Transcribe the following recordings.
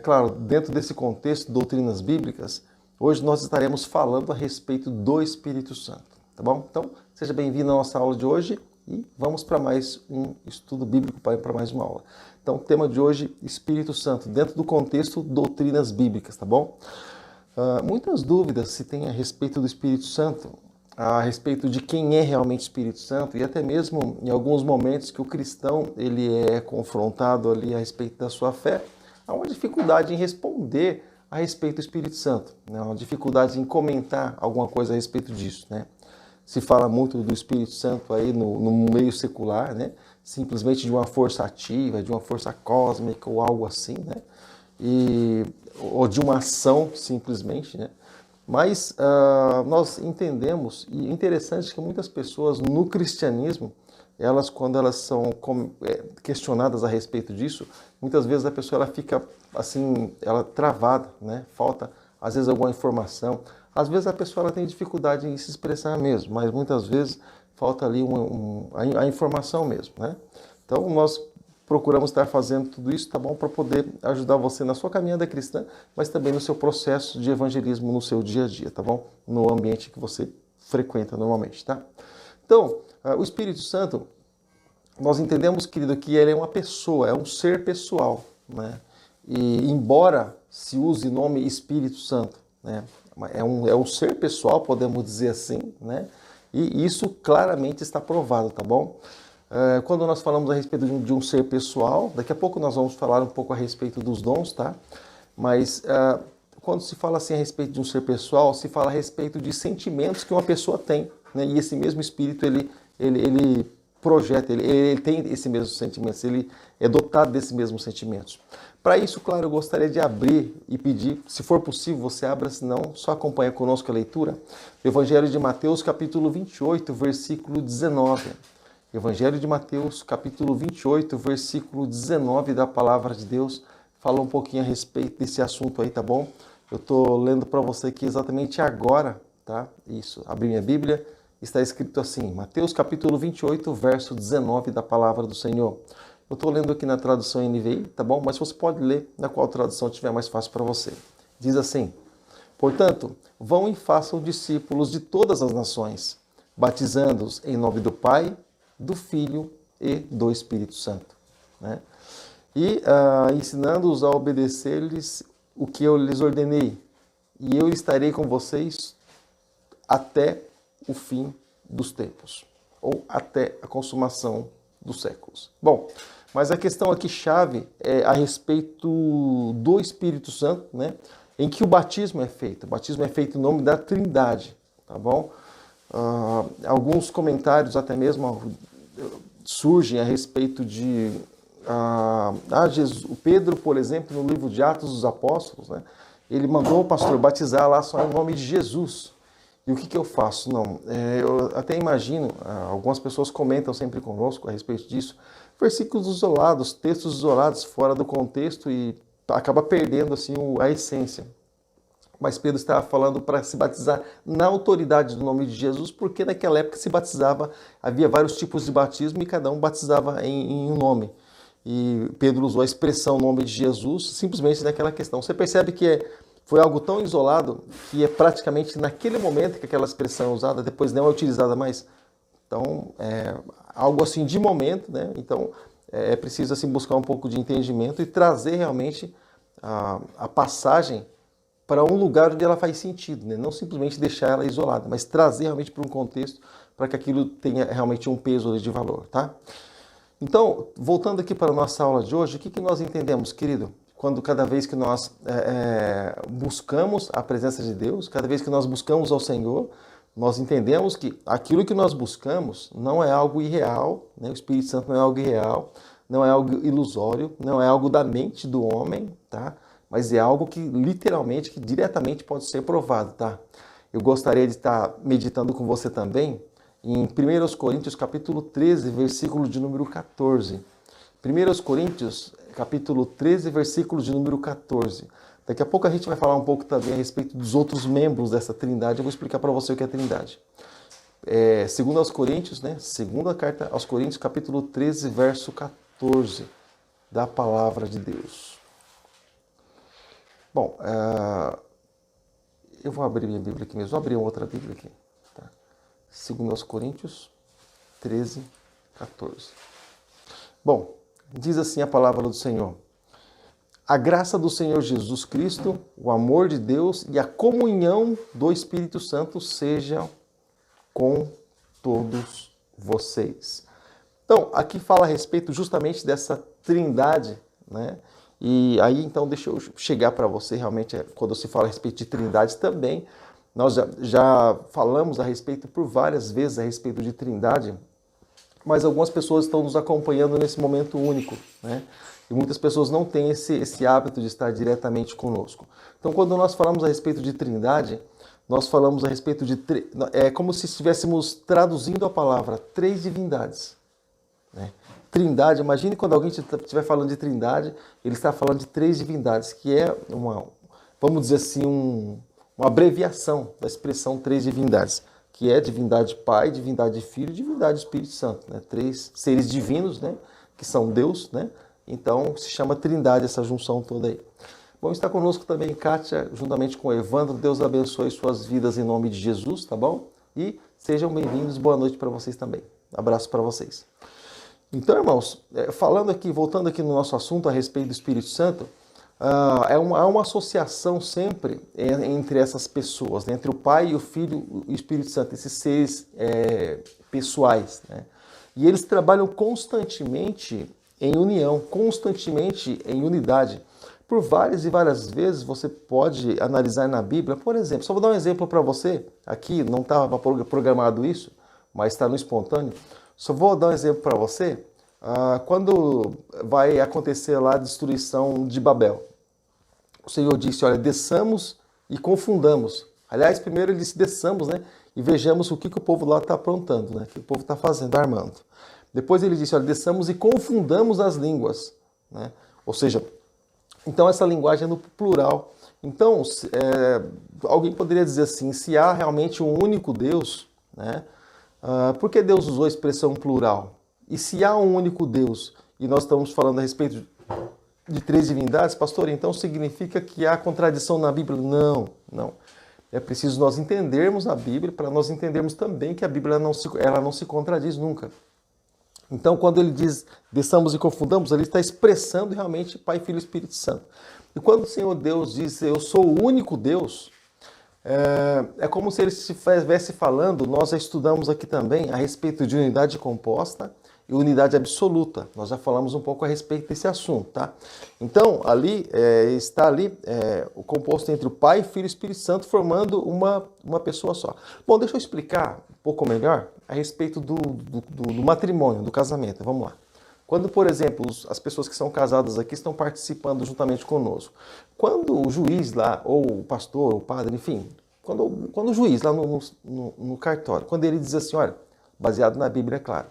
claro, dentro desse contexto, doutrinas bíblicas, hoje nós estaremos falando a respeito do Espírito Santo, tá bom? Então, seja bem-vindo à nossa aula de hoje e vamos para mais um estudo bíblico, para mais uma aula. Então, o tema de hoje, Espírito Santo, dentro do contexto, doutrinas bíblicas, tá bom? Muitas dúvidas se tem a respeito do Espírito Santo, a respeito de quem é realmente Espírito Santo e até mesmo em alguns momentos que o cristão ele é confrontado ali a respeito da sua fé, há uma dificuldade em responder a respeito do Espírito Santo, né? Uma dificuldade em comentar alguma coisa a respeito disso, né? Se fala muito do Espírito Santo aí no meio secular, né? Simplesmente de uma força ativa, de uma força cósmica ou algo assim, né? Ou de uma ação simplesmente, né? Mas nós entendemos, e é interessante que muitas pessoas no cristianismo, quando elas são questionadas a respeito disso, muitas vezes a pessoa ela fica assim, ela travada, né? Falta às vezes alguma informação, às vezes a pessoa ela tem dificuldade em se expressar mesmo, mas muitas vezes falta ali a informação mesmo, né? Então nós procuramos estar fazendo tudo isso, tá bom? Para poder ajudar você na sua caminhada cristã, mas também no seu processo de evangelismo no seu dia a dia, tá bom? No ambiente que você frequenta normalmente, tá? Então, o Espírito Santo, nós entendemos, querido, que ele é uma pessoa, é um ser pessoal, né? E embora se use o nome Espírito Santo, né? É um ser pessoal, podemos dizer assim, né? E isso claramente está provado, tá bom? Quando nós falamos a respeito de um ser pessoal, daqui a pouco nós vamos falar um pouco a respeito dos dons, tá? Mas quando se fala assim a respeito de um ser pessoal, se fala a respeito de sentimentos que uma pessoa tem, né? E esse mesmo espírito, ele projeta, ele tem esses mesmos sentimentos, ele é dotado desses mesmos sentimentos. Para isso, claro, eu gostaria de abrir e pedir, se for possível, você abra, se não, só acompanha conosco a leitura. Evangelho de Mateus, capítulo 28, versículo 19. Evangelho de Mateus, capítulo 28, versículo 19 da Palavra de Deus, fala um pouquinho a respeito desse assunto aí, tá bom? Eu estou lendo para você aqui exatamente agora, tá? Isso, abri minha Bíblia, está escrito assim, Mateus, capítulo 28, verso 19 da Palavra do Senhor. Eu estou lendo aqui na tradução NVI, tá bom? Mas você pode ler na qual tradução tiver mais fácil para você. Diz assim, portanto, vão e façam discípulos de todas as nações, batizando-os em nome do Pai, do Filho e do Espírito Santo, né? E ensinando-os a obedecer-lhes o que eu lhes ordenei, e eu estarei com vocês até o fim dos tempos, ou até a consumação dos séculos. Bom, mas a questão aqui chave é a respeito do Espírito Santo, né? Em que o batismo é feito. O batismo é feito em nome da Trindade, tá bom? Alguns comentários até mesmo surgem a respeito de Jesus, o Pedro, por exemplo, no livro de Atos dos Apóstolos, né, ele mandou o pastor batizar lá só em nome de Jesus. E o que eu faço? Não, eu até imagino, algumas pessoas comentam sempre conosco a respeito disso, versículos isolados, textos isolados fora do contexto e acaba perdendo assim a essência. Mas Pedro estava falando para se batizar na autoridade do nome de Jesus, porque naquela época se batizava, havia vários tipos de batismo e cada um batizava em um nome. E Pedro usou a expressão nome de Jesus simplesmente naquela questão. Você percebe que foi algo tão isolado que é praticamente naquele momento que aquela expressão é usada, depois não é utilizada mais. Então, é algo assim de momento, né? Então, é preciso assim, buscar um pouco de entendimento e trazer realmente a passagem para um lugar onde ela faz sentido, né? Não simplesmente deixar ela isolada, mas trazer realmente para um contexto para que aquilo tenha realmente um peso de valor, tá? Então, voltando aqui para a nossa aula de hoje, o que nós entendemos, querido? Cada vez que nós buscamos a presença de Deus, cada vez que nós buscamos ao Senhor, nós entendemos que aquilo que nós buscamos não é algo irreal, né? O Espírito Santo não é algo irreal, não é algo ilusório, não é algo da mente do homem, tá? Mas é algo que literalmente, que diretamente pode ser provado, tá? Eu gostaria de estar meditando com você também em 1 Coríntios capítulo 13, versículo de número 14. 1 Coríntios capítulo 13, versículo de número 14. Daqui a pouco a gente vai falar um pouco também a respeito dos outros membros dessa trindade. Eu vou explicar para você o que é a trindade. Segundo aos Coríntios, né? Segunda carta aos Coríntios, capítulo 13, verso 14, da palavra de Deus. Bom, eu vou abrir minha Bíblia aqui mesmo. Vou abrir outra Bíblia aqui. Tá? 2 Coríntios 13, 14. Bom, diz assim a palavra do Senhor. A graça do Senhor Jesus Cristo, o amor de Deus e a comunhão do Espírito Santo sejam com todos vocês. Então, aqui fala a respeito justamente dessa trindade, né? E aí, então, deixa eu chegar para você, realmente, quando se fala a respeito de trindade também, nós já falamos a respeito por várias vezes a respeito de trindade, mas algumas pessoas estão nos acompanhando nesse momento único, né? E muitas pessoas não têm esse hábito de estar diretamente conosco. Então, quando nós falamos a respeito de trindade, nós falamos a respeito de... É como se estivéssemos traduzindo a palavra três divindades. Né? Trindade, imagine quando alguém estiver falando de trindade, ele está falando de três divindades, que é vamos dizer assim, uma abreviação da expressão três divindades, que é divindade Pai, divindade Filho e divindade Espírito Santo. Né? Três seres divinos, né? Que são Deus, né? Então se chama trindade essa junção toda aí. Bom, está conosco também Kátia, juntamente com o Evandro. Deus abençoe suas vidas em nome de Jesus, tá bom? E sejam bem-vindos, boa noite para vocês também. Abraço para vocês. Então, irmãos, voltando aqui no nosso assunto a respeito do Espírito Santo, há uma associação sempre entre essas pessoas, né? Entre o Pai, o Filho e o Espírito Santo, esses seres pessoais, né? E eles trabalham constantemente em união, constantemente em unidade. Por várias e várias vezes você pode analisar na Bíblia, por exemplo, só vou dar um exemplo para você, aqui não estava programado isso, mas está no espontâneo. Só vou dar um exemplo para você, quando vai acontecer lá a destruição de Babel. O Senhor disse, olha, desçamos e confundamos. Aliás, primeiro ele disse, desçamos, né, e vejamos o que o povo lá está aprontando, né, o que o povo está fazendo, armando. Depois ele disse, olha, desçamos e confundamos as línguas, né, ou seja, então essa linguagem é no plural. Então, alguém poderia dizer assim, se há realmente um único Deus, né, por que Deus usou a expressão plural? E se há um único Deus, e nós estamos falando a respeito de três divindades, pastor, então significa que há contradição na Bíblia? Não, não. É preciso nós entendermos a Bíblia para nós entendermos também que a Bíblia ela não se contradiz nunca. Então, quando ele diz, desçamos e confundamos, ele está expressando realmente Pai, Filho e Espírito Santo. E quando o Senhor Deus diz, eu sou o único Deus, é como se ele estivesse falando, nós já estudamos aqui também a respeito de unidade composta e unidade absoluta. Nós já falamos um pouco a respeito desse assunto, tá? Então, está o composto entre o Pai, Filho e Espírito Santo, formando uma pessoa só. Bom, deixa eu explicar um pouco melhor a respeito do matrimônio, do casamento. Vamos lá. Quando, por exemplo, as pessoas que são casadas aqui estão participando juntamente conosco. Quando o juiz lá, ou o pastor, ou o padre, enfim, quando o juiz lá no cartório, quando ele diz assim, olha, baseado na Bíblia, é claro,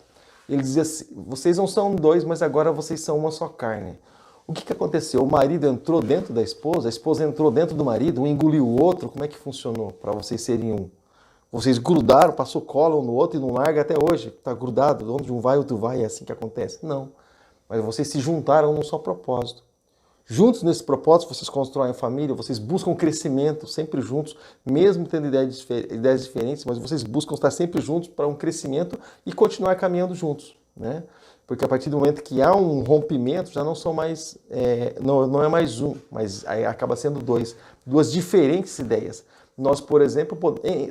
ele diz assim, vocês não são dois, mas agora vocês são uma só carne. O que aconteceu? O marido entrou dentro da esposa, a esposa entrou dentro do marido, um engoliu o outro, como é que funcionou para vocês serem um? Vocês grudaram, passou cola um no outro e não larga até hoje. Está grudado, onde um vai, outro vai, é assim que acontece. Não. Mas vocês se juntaram num só propósito. Juntos nesse propósito, vocês constroem família, vocês buscam crescimento, sempre juntos, mesmo tendo ideias diferentes, mas vocês buscam estar sempre juntos para um crescimento e continuar caminhando juntos, né? Porque a partir do momento que há um rompimento, já não são mais, não é mais um, mas aí acaba sendo duas diferentes ideias. Nós, por exemplo,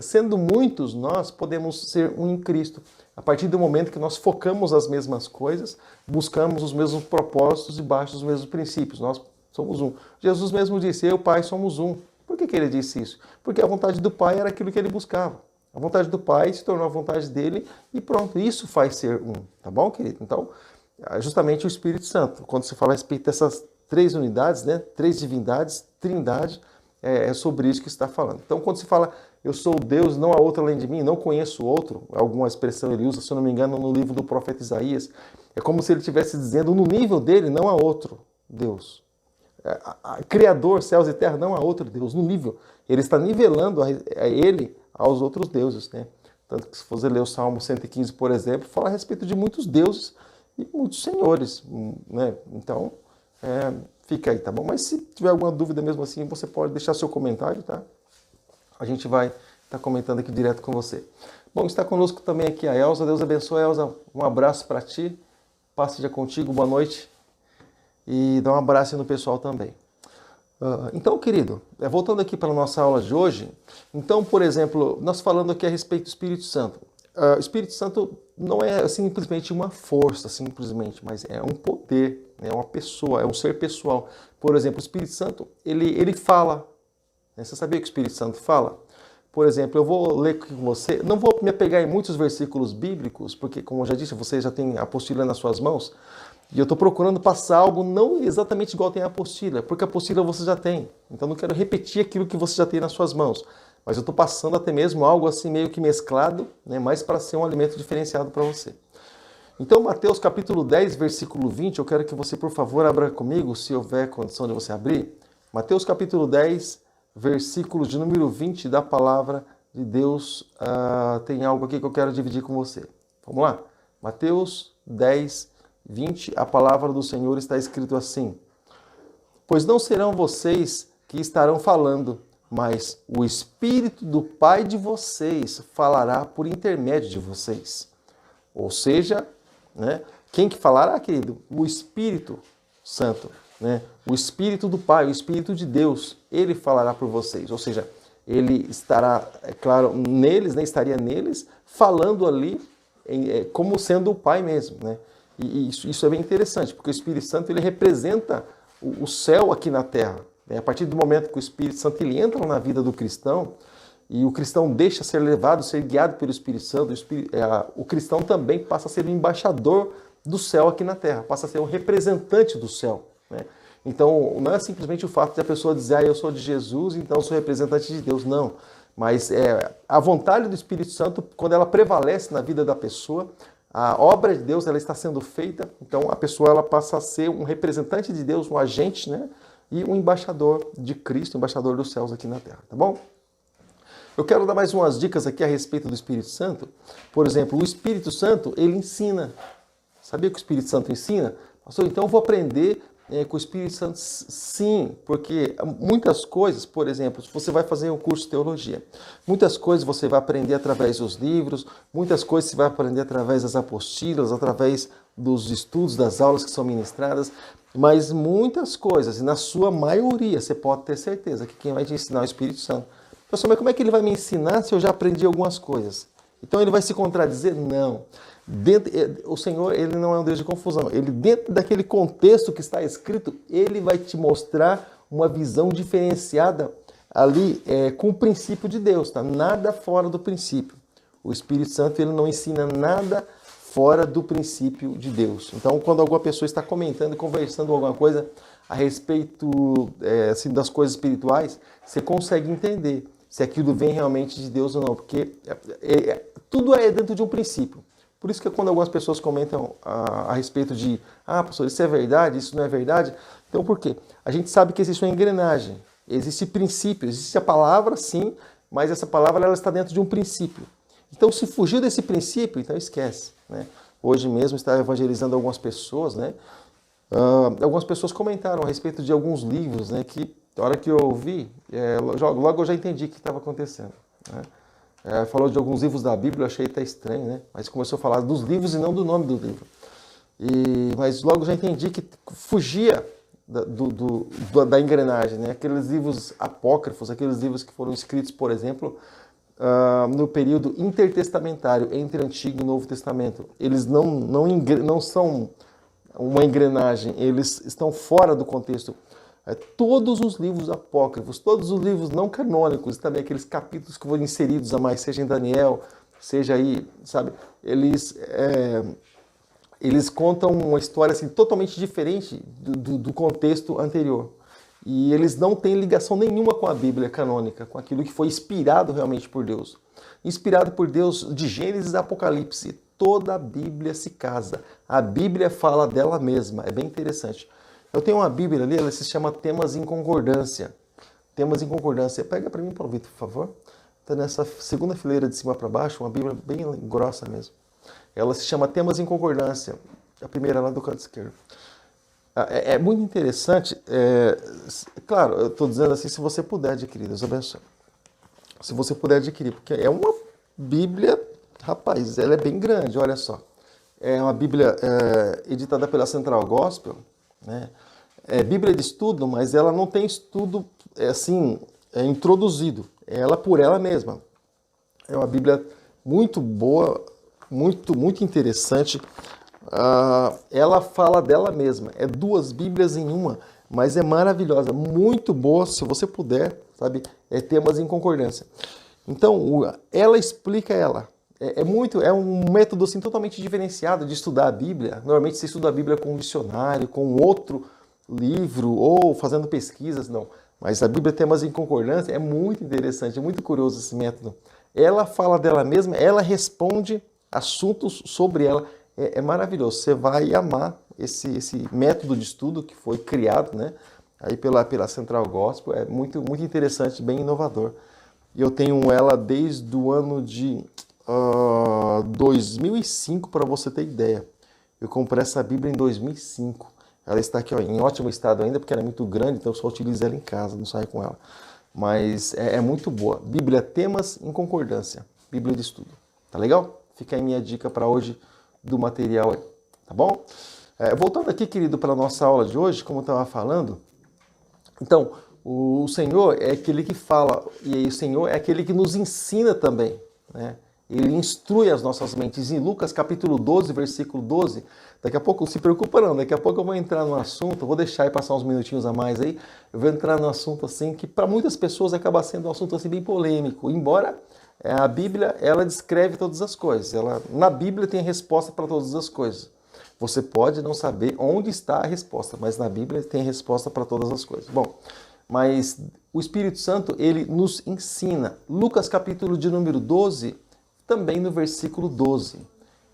sendo muitos, nós podemos ser um em Cristo. A partir do momento que nós focamos as mesmas coisas, buscamos os mesmos propósitos e debaixo dos mesmos princípios. Nós somos um. Jesus mesmo disse, eu e o Pai somos um. Por que ele disse isso? Porque a vontade do Pai era aquilo que ele buscava. A vontade do Pai se tornou a vontade dele e pronto. Isso faz ser um. Tá bom, querido? Então, justamente o Espírito Santo. Quando se fala a respeito dessas três unidades, né? Três divindades, trindade, é sobre isso que está falando. Então, quando se fala, eu sou Deus, não há outro além de mim, não conheço outro, alguma expressão ele usa, se eu não me engano, no livro do profeta Isaías, é como se ele estivesse dizendo, no nível dele não há outro Deus. Criador, céus e terra, não há outro Deus, no nível. Ele está nivelando ele aos outros deuses, né? Tanto que se você ler o Salmo 115, por exemplo, fala a respeito de muitos deuses e muitos senhores, né? Então, fica aí, tá bom? Mas se tiver alguma dúvida mesmo assim, você pode deixar seu comentário, tá? A gente vai estar comentando aqui direto com você. Bom, está conosco também aqui a Elza. Deus abençoe, Elza. Um abraço para ti. Paz seja contigo, boa noite. E dá um abraço no pessoal também. Então, querido, voltando aqui para a nossa aula de hoje, então, por exemplo, nós falando aqui a respeito do Espírito Santo. O Espírito Santo não é simplesmente uma força, simplesmente, mas é um poder, é uma pessoa, é um ser pessoal. Por exemplo, o Espírito Santo, ele fala. Você sabia que o Espírito Santo fala? Por exemplo, eu vou ler com você, não vou me apegar em muitos versículos bíblicos, porque, como eu já disse, você já tem a apostila nas suas mãos, e eu estou procurando passar algo não exatamente igual tem a apostila, porque a apostila você já tem. Então, não quero repetir aquilo que você já tem nas suas mãos, mas eu estou passando até mesmo algo assim meio que mesclado, né, mais para ser um alimento diferenciado para você. Então, Mateus capítulo 10, versículo 20, eu quero que você, por favor, abra comigo, se houver condição de você abrir. Mateus capítulo 10, versículo de número 20 da palavra de Deus. Tem algo aqui que eu quero dividir com você. Vamos lá? Mateus 10, 20, a palavra do Senhor está escrito assim: pois não serão vocês que estarão falando, mas o Espírito do Pai de vocês falará por intermédio de vocês. Ou seja, né, quem que falará, querido? O Espírito Santo, né? O Espírito do Pai, o Espírito de Deus, ele falará por vocês. Ou seja, ele estará, é claro, neles, né, estaria neles, falando ali como sendo o Pai mesmo, né? E isso é bem interessante, porque o Espírito Santo ele representa o céu aqui na terra. A partir do momento que o Espírito Santo ele entra na vida do cristão, e o cristão deixa ser levado, ser guiado pelo Espírito Santo, o cristão também passa a ser o embaixador do céu aqui na terra, passa a ser um representante do céu, né? Então, não é simplesmente o fato de a pessoa dizer, eu sou de Jesus, então eu sou representante de Deus, não. Mas a vontade do Espírito Santo, quando ela prevalece na vida da pessoa, a obra de Deus ela está sendo feita, então a pessoa ela passa a ser um representante de Deus, um agente, né? E um embaixador de Cristo, um embaixador dos céus aqui na terra, tá bom? Eu quero dar mais umas dicas aqui a respeito do Espírito Santo. Por exemplo, o Espírito Santo, ele ensina. Sabia que o Espírito Santo ensina? Pastor, então eu vou aprender com o Espírito Santo? Sim, porque muitas coisas, por exemplo, se você vai fazer um curso de teologia, muitas coisas você vai aprender através dos livros, muitas coisas você vai aprender através das apostilas, através dos estudos, das aulas que são ministradas, mas muitas coisas, e na sua maioria, você pode ter certeza que quem vai te ensinar é o Espírito Santo. Pastor, mas como é que ele vai me ensinar se eu já aprendi algumas coisas? Então ele vai se contradizer? Não. O Senhor, ele não é um Deus de confusão. Ele, dentro daquele contexto que está escrito, ele vai te mostrar uma visão diferenciada ali com o princípio de Deus, tá? Nada fora do princípio. O Espírito Santo, ele não ensina nada fora do princípio de Deus. Então, quando alguma pessoa está comentando, conversando alguma coisa a respeito assim, das coisas espirituais, você consegue entender se aquilo vem realmente de Deus ou não, porque tudo é dentro de um princípio. Por isso que quando algumas pessoas comentam a respeito de pastor, isso é verdade, isso não é verdade, então por quê? A gente sabe que existe uma engrenagem, existe princípio, existe a palavra sim, mas essa palavra ela está dentro de um princípio. Então se fugir desse princípio, então esquece, né? Hoje mesmo estava evangelizando algumas pessoas, né? Algumas pessoas comentaram a respeito de alguns livros, né, que na hora que eu ouvi, logo eu já entendi o que estava acontecendo, né? Falou de alguns livros da Bíblia, eu achei até estranho, né? Mas começou a falar dos livros e não do nome do livro. Mas logo já entendi que fugia da engrenagem, né? Aqueles livros apócrifos, aqueles livros que foram escritos, por exemplo, no período intertestamentário, entre Antigo e Novo Testamento. Eles não são uma engrenagem, eles estão fora do contexto. Todos os livros apócrifos, todos os livros não canônicos, também aqueles capítulos que foram inseridos a mais, seja em Daniel, seja aí, sabe, eles contam uma história assim, totalmente diferente do contexto anterior. E eles não têm ligação nenhuma com a Bíblia canônica, com aquilo que foi inspirado realmente por Deus. Inspirado por Deus de Gênesis a Apocalipse. Toda a Bíblia se casa. A Bíblia fala dela mesma. É bem interessante. Eu tenho uma Bíblia ali, ela se chama Temas em Concordância. Temas em Concordância. Pega para mim, Paulo Vitor, por favor. Está nessa segunda fileira de cima para baixo, uma Bíblia bem grossa mesmo. Ela se chama Temas em Concordância. A primeira lá do canto esquerdo. É muito interessante, claro, eu estou dizendo assim, se você puder adquirir, Deus abençoe. Se você puder adquirir, porque é uma Bíblia, rapaz, ela é bem grande, olha só. É uma Bíblia editada pela Central Gospel, né? É Bíblia de estudo, mas ela não tem estudo assim, introduzido. É ela por ela mesma. É uma Bíblia muito boa, muito interessante. Ela fala dela mesma. É duas Bíblias em uma, mas é maravilhosa, muito boa, se você puder, sabe? Temas em concordância. Então, ela explica ela. É um método assim, totalmente diferenciado de estudar a Bíblia. Normalmente você estuda a Bíblia com um dicionário, com outro livro ou fazendo pesquisas, não. Mas a Bíblia Temas em Concordância é muito interessante, é muito curioso esse método. Ela fala dela mesma, ela responde assuntos sobre ela. É maravilhoso, você vai amar esse método de estudo que foi criado, né, aí pela Central Gospel. É muito interessante, bem inovador. E eu tenho ela desde o ano de 2005, para você ter ideia. Eu comprei essa Bíblia em 2005. Ela está aqui, ó, em ótimo estado ainda, porque ela é muito grande, então eu só utilizo ela em casa, não saio com ela. Mas é muito boa. Bíblia Temas em Concordância. Bíblia de estudo. Tá legal? Fica aí minha dica para hoje do material aí. Tá bom? Voltando aqui, querido, para a nossa aula de hoje, como eu estava falando. Então, o Senhor é aquele que fala, e o Senhor é aquele que nos ensina também, né? Ele instrui as nossas mentes. Em Lucas capítulo 12, versículo 12, daqui a pouco, não se preocupa não, daqui a pouco eu vou entrar no assunto, vou deixar e passar uns minutinhos a mais aí, eu vou entrar no assunto assim, que para muitas pessoas acaba sendo um assunto assim bem polêmico, embora a Bíblia, ela descreve todas as coisas, na Bíblia tem resposta para todas as coisas. Você pode não saber onde está a resposta, mas na Bíblia tem resposta para todas as coisas. Bom, mas o Espírito Santo, ele nos ensina. Lucas capítulo de número 12, também no versículo 12.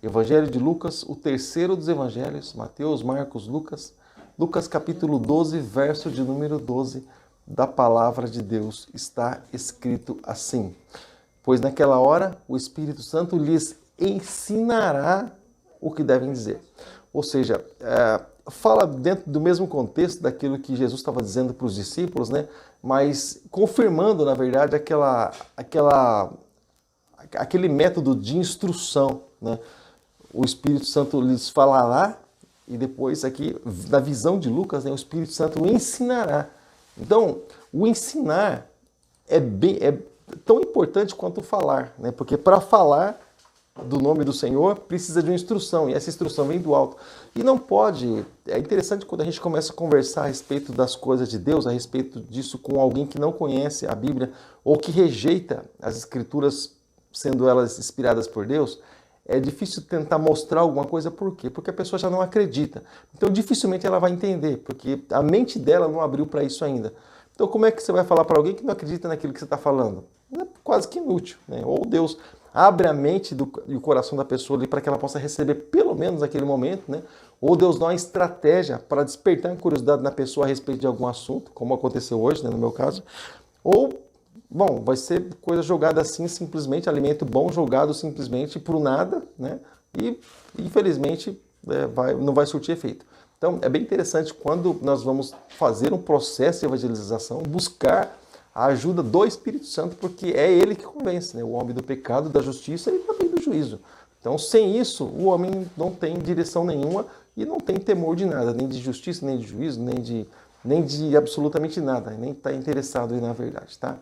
Evangelho de Lucas, o terceiro dos evangelhos, Mateus, Marcos, Lucas. Lucas capítulo 12, verso de número 12, da palavra de Deus, está escrito assim: pois naquela hora o Espírito Santo lhes ensinará o que devem dizer. Ou seja, fala dentro do mesmo contexto daquilo que Jesus estava dizendo para os discípulos, né? Mas confirmando, na verdade, aquele método de instrução, né? O Espírito Santo lhes falará e depois aqui, na visão de Lucas, né, o Espírito Santo ensinará. Então, o ensinar é tão importante quanto falar, né? Porque para falar do nome do Senhor precisa de uma instrução, e essa instrução vem do alto. E não pode, é interessante quando a gente começa a conversar a respeito das coisas de Deus, a respeito disso com alguém que não conhece a Bíblia ou que rejeita as Escrituras, sendo elas inspiradas por Deus. É difícil tentar mostrar alguma coisa, por quê? Porque a pessoa já não acredita. Então dificilmente ela vai entender, porque a mente dela não abriu para isso ainda. Então como é que você vai falar para alguém que não acredita naquilo que você está falando? É quase que inútil, né? Ou Deus abre a mente e o coração da pessoa ali para que ela possa receber pelo menos naquele momento, né? Ou Deus dá uma estratégia para despertar a curiosidade na pessoa a respeito de algum assunto, como aconteceu hoje, né, no meu caso. Ou, bom, vai ser coisa jogada assim simplesmente, alimento bom jogado simplesmente por nada, né? E infelizmente não vai surtir efeito. Então é bem interessante quando nós vamos fazer um processo de evangelização, buscar a ajuda do Espírito Santo, porque é ele que convence, né? O homem do pecado, da justiça e também do juízo. Então, sem isso, o homem não tem direção nenhuma e não tem temor de nada, nem de justiça, nem de juízo, nem de absolutamente nada, nem está interessado aí na verdade, tá?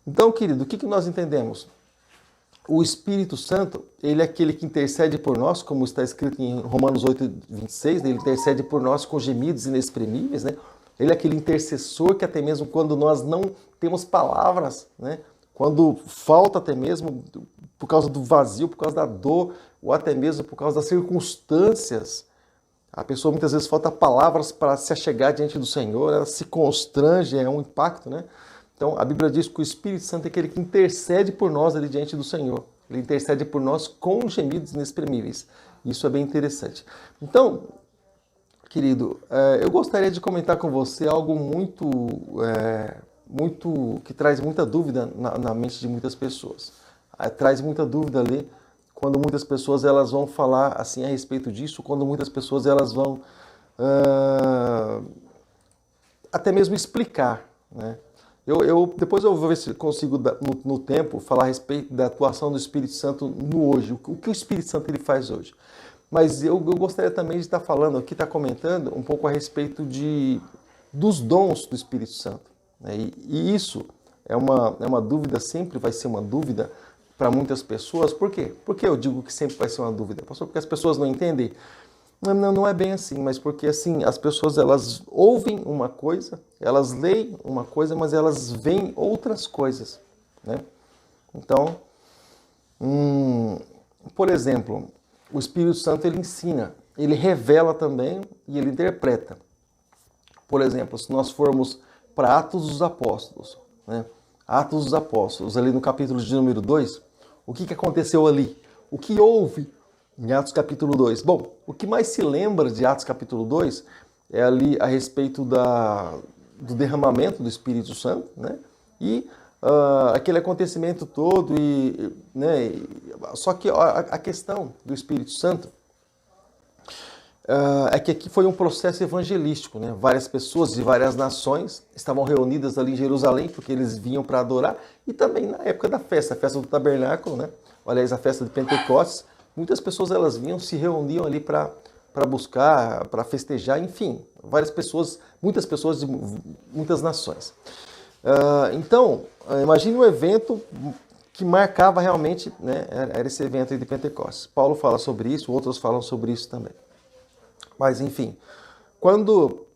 Então, querido, o que nós entendemos? O Espírito Santo, ele é aquele que intercede por nós, como está escrito em Romanos 8, 26, né? Ele intercede por nós com gemidos inexprimíveis, né? Ele é aquele intercessor que até mesmo quando nós não temos palavras, né? Quando falta até mesmo por causa do vazio, por causa da dor, ou até mesmo por causa das circunstâncias, a pessoa muitas vezes falta palavras para se achegar diante do Senhor, ela se constrange, é um impacto, né? Então a Bíblia diz que o Espírito Santo é aquele que intercede por nós ali diante do Senhor. Ele intercede por nós com gemidos inexprimíveis. Isso é bem interessante. Então, querido, eu gostaria de comentar com você algo muito que traz muita dúvida na mente de muitas pessoas. Traz muita dúvida ali quando muitas pessoas elas vão falar assim a respeito disso, quando muitas pessoas elas vão até mesmo explicar, né? Depois eu vou ver se consigo, no tempo, falar a respeito da atuação do Espírito Santo no hoje, o que o Espírito Santo ele faz hoje. Mas eu gostaria também de estar falando aqui, estar comentando um pouco a respeito dos dons do Espírito Santo, né? E isso é uma dúvida, sempre vai ser uma dúvida para muitas pessoas. Por quê? Por que eu digo que sempre vai ser uma dúvida? Pastor, porque as pessoas não entendem? Não é bem assim, mas porque assim, as pessoas elas ouvem uma coisa, elas leem uma coisa, mas elas veem outras coisas, né? Então, por exemplo, o Espírito Santo ele ensina, ele revela também e ele interpreta. Por exemplo, se nós formos para Atos dos Apóstolos, né? Atos dos Apóstolos, ali no capítulo de número 2, o que aconteceu ali? O que houve em Atos capítulo 2? Bom, o que mais se lembra de Atos capítulo 2 é ali a respeito do derramamento do Espírito Santo, né? E aquele acontecimento todo, né? Só que a questão do Espírito Santo é que aqui foi um processo evangelístico, né? Várias pessoas de várias nações estavam reunidas ali em Jerusalém, porque eles vinham para adorar, e também na época da festa, a festa do tabernáculo, né? Aliás, a festa de Pentecostes, muitas pessoas elas vinham, se reuniam ali para buscar, para festejar, enfim, muitas pessoas de muitas nações. Então, imagine um evento que marcava realmente, né? Era esse evento de Pentecostes. Paulo fala sobre isso, outros falam sobre isso também. Mas, enfim, quando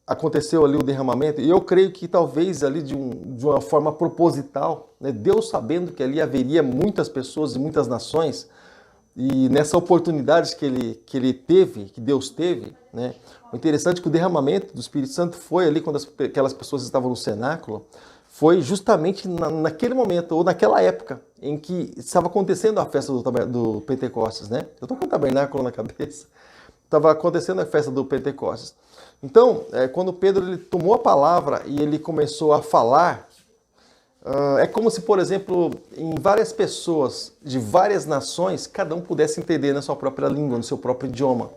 aconteceu ali o derramamento, e eu creio que talvez ali de uma forma proposital, né, Deus sabendo que ali haveria muitas pessoas de muitas nações, e nessa oportunidade que ele teve, que Deus teve, né, o interessante é que o derramamento do Espírito Santo foi ali quando aquelas pessoas estavam no cenáculo, foi justamente naquele momento, ou naquela época, em que estava acontecendo a festa do Pentecostes, né? Eu estou com o tabernáculo na cabeça. Estava acontecendo a festa do Pentecostes. Então, quando Pedro ele tomou a palavra e ele começou a falar, é como se, por exemplo, em várias pessoas de várias nações, cada um pudesse entender na sua própria língua, no seu próprio idioma.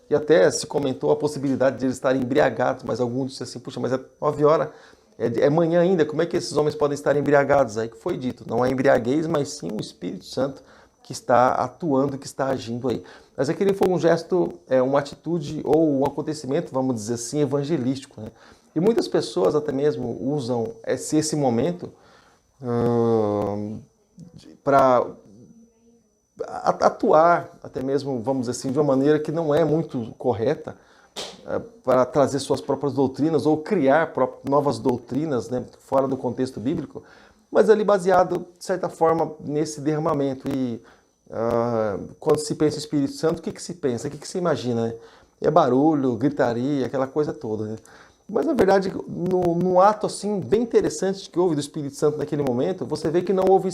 E até se comentou a possibilidade de eles estarem embriagados, mas alguns disseram assim, puxa, mas é 9 horas, é manhã ainda, como é que esses homens podem estar embriagados? Aí que foi dito, não é embriaguez, mas sim o Espírito Santo que está atuando, que está agindo aí. Mas aquele foi um gesto, uma atitude ou um acontecimento, vamos dizer assim, evangelístico, né? E muitas pessoas até mesmo usam esse momento para atuar, até mesmo, vamos dizer assim, de uma maneira que não é muito correta, para trazer suas próprias doutrinas ou criar novas doutrinas, né, fora do contexto bíblico, mas ali baseado, de certa forma, nesse derramamento. E quando se pensa em Espírito Santo, o que se pensa? O que se imagina? Né? É barulho, gritaria, aquela coisa toda. Né? Mas, na verdade, no ato assim bem interessante que houve do Espírito Santo naquele momento, você vê que não houve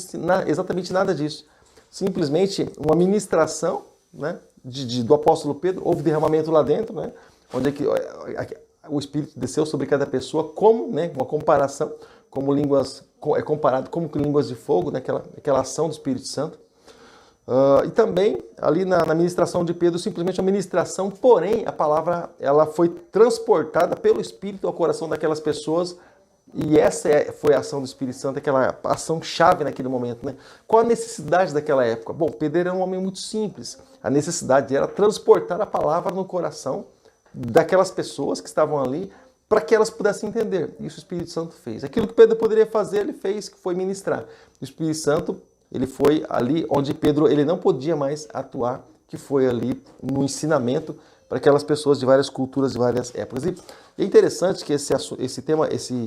exatamente nada disso. Simplesmente uma ministração, né, do apóstolo Pedro, houve derramamento lá dentro, né, onde é que o Espírito desceu sobre cada pessoa, como, né, uma comparação, como línguas, é comparado como línguas de fogo, né, aquela ação do Espírito Santo. E também, ali na ministração de Pedro, simplesmente uma ministração, porém, a palavra ela foi transportada pelo Espírito ao coração daquelas pessoas, e essa foi a ação do Espírito Santo, aquela ação chave naquele momento. Né? Qual a necessidade daquela época? Bom, Pedro era um homem muito simples. A necessidade era transportar a palavra no coração daquelas pessoas que estavam ali, para que elas pudessem entender. Isso o Espírito Santo fez. Aquilo que Pedro poderia fazer, ele fez, que foi ministrar. O Espírito Santo, ele foi ali onde Pedro ele não podia mais atuar, que foi ali no ensinamento para aquelas pessoas de várias culturas, de várias épocas. E é interessante que esse